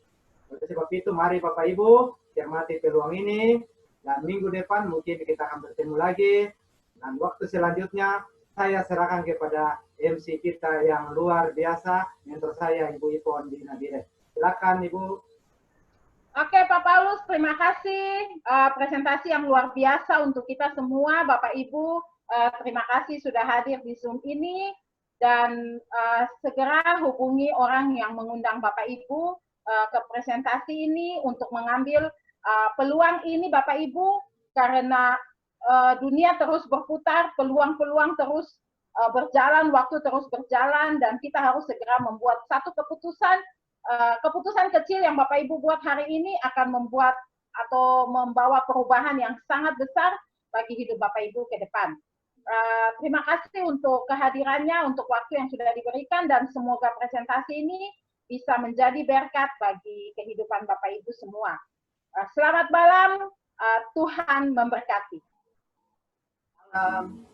Speaker 2: Oleh sebab itu, mari Bapak Ibu cermati peluang ini, dan minggu depan mungkin kita akan bertemu lagi. Dan waktu selanjutnya saya serahkan kepada MC kita yang luar biasa, mentor saya Ibu Ipon Dina Dire. Silakan Ibu.
Speaker 1: Oke Pak Paulus, terima kasih presentasi yang luar biasa untuk kita semua, Bapak Ibu. Terima kasih sudah hadir di Zoom ini, dan segera hubungi orang yang mengundang Bapak Ibu ke presentasi ini untuk mengambil peluang ini Bapak Ibu, karena dunia terus berputar, peluang-peluang terus berjalan, waktu terus berjalan, dan kita harus segera membuat satu keputusan. Keputusan kecil yang Bapak Ibu buat hari ini akan membuat atau membawa perubahan yang sangat besar bagi hidup Bapak Ibu ke depan. Terima kasih untuk kehadirannya, untuk waktu yang sudah diberikan, dan semoga presentasi ini bisa menjadi berkat bagi kehidupan Bapak Ibu semua. Selamat malam, Tuhan memberkati.
Speaker 2: Malam.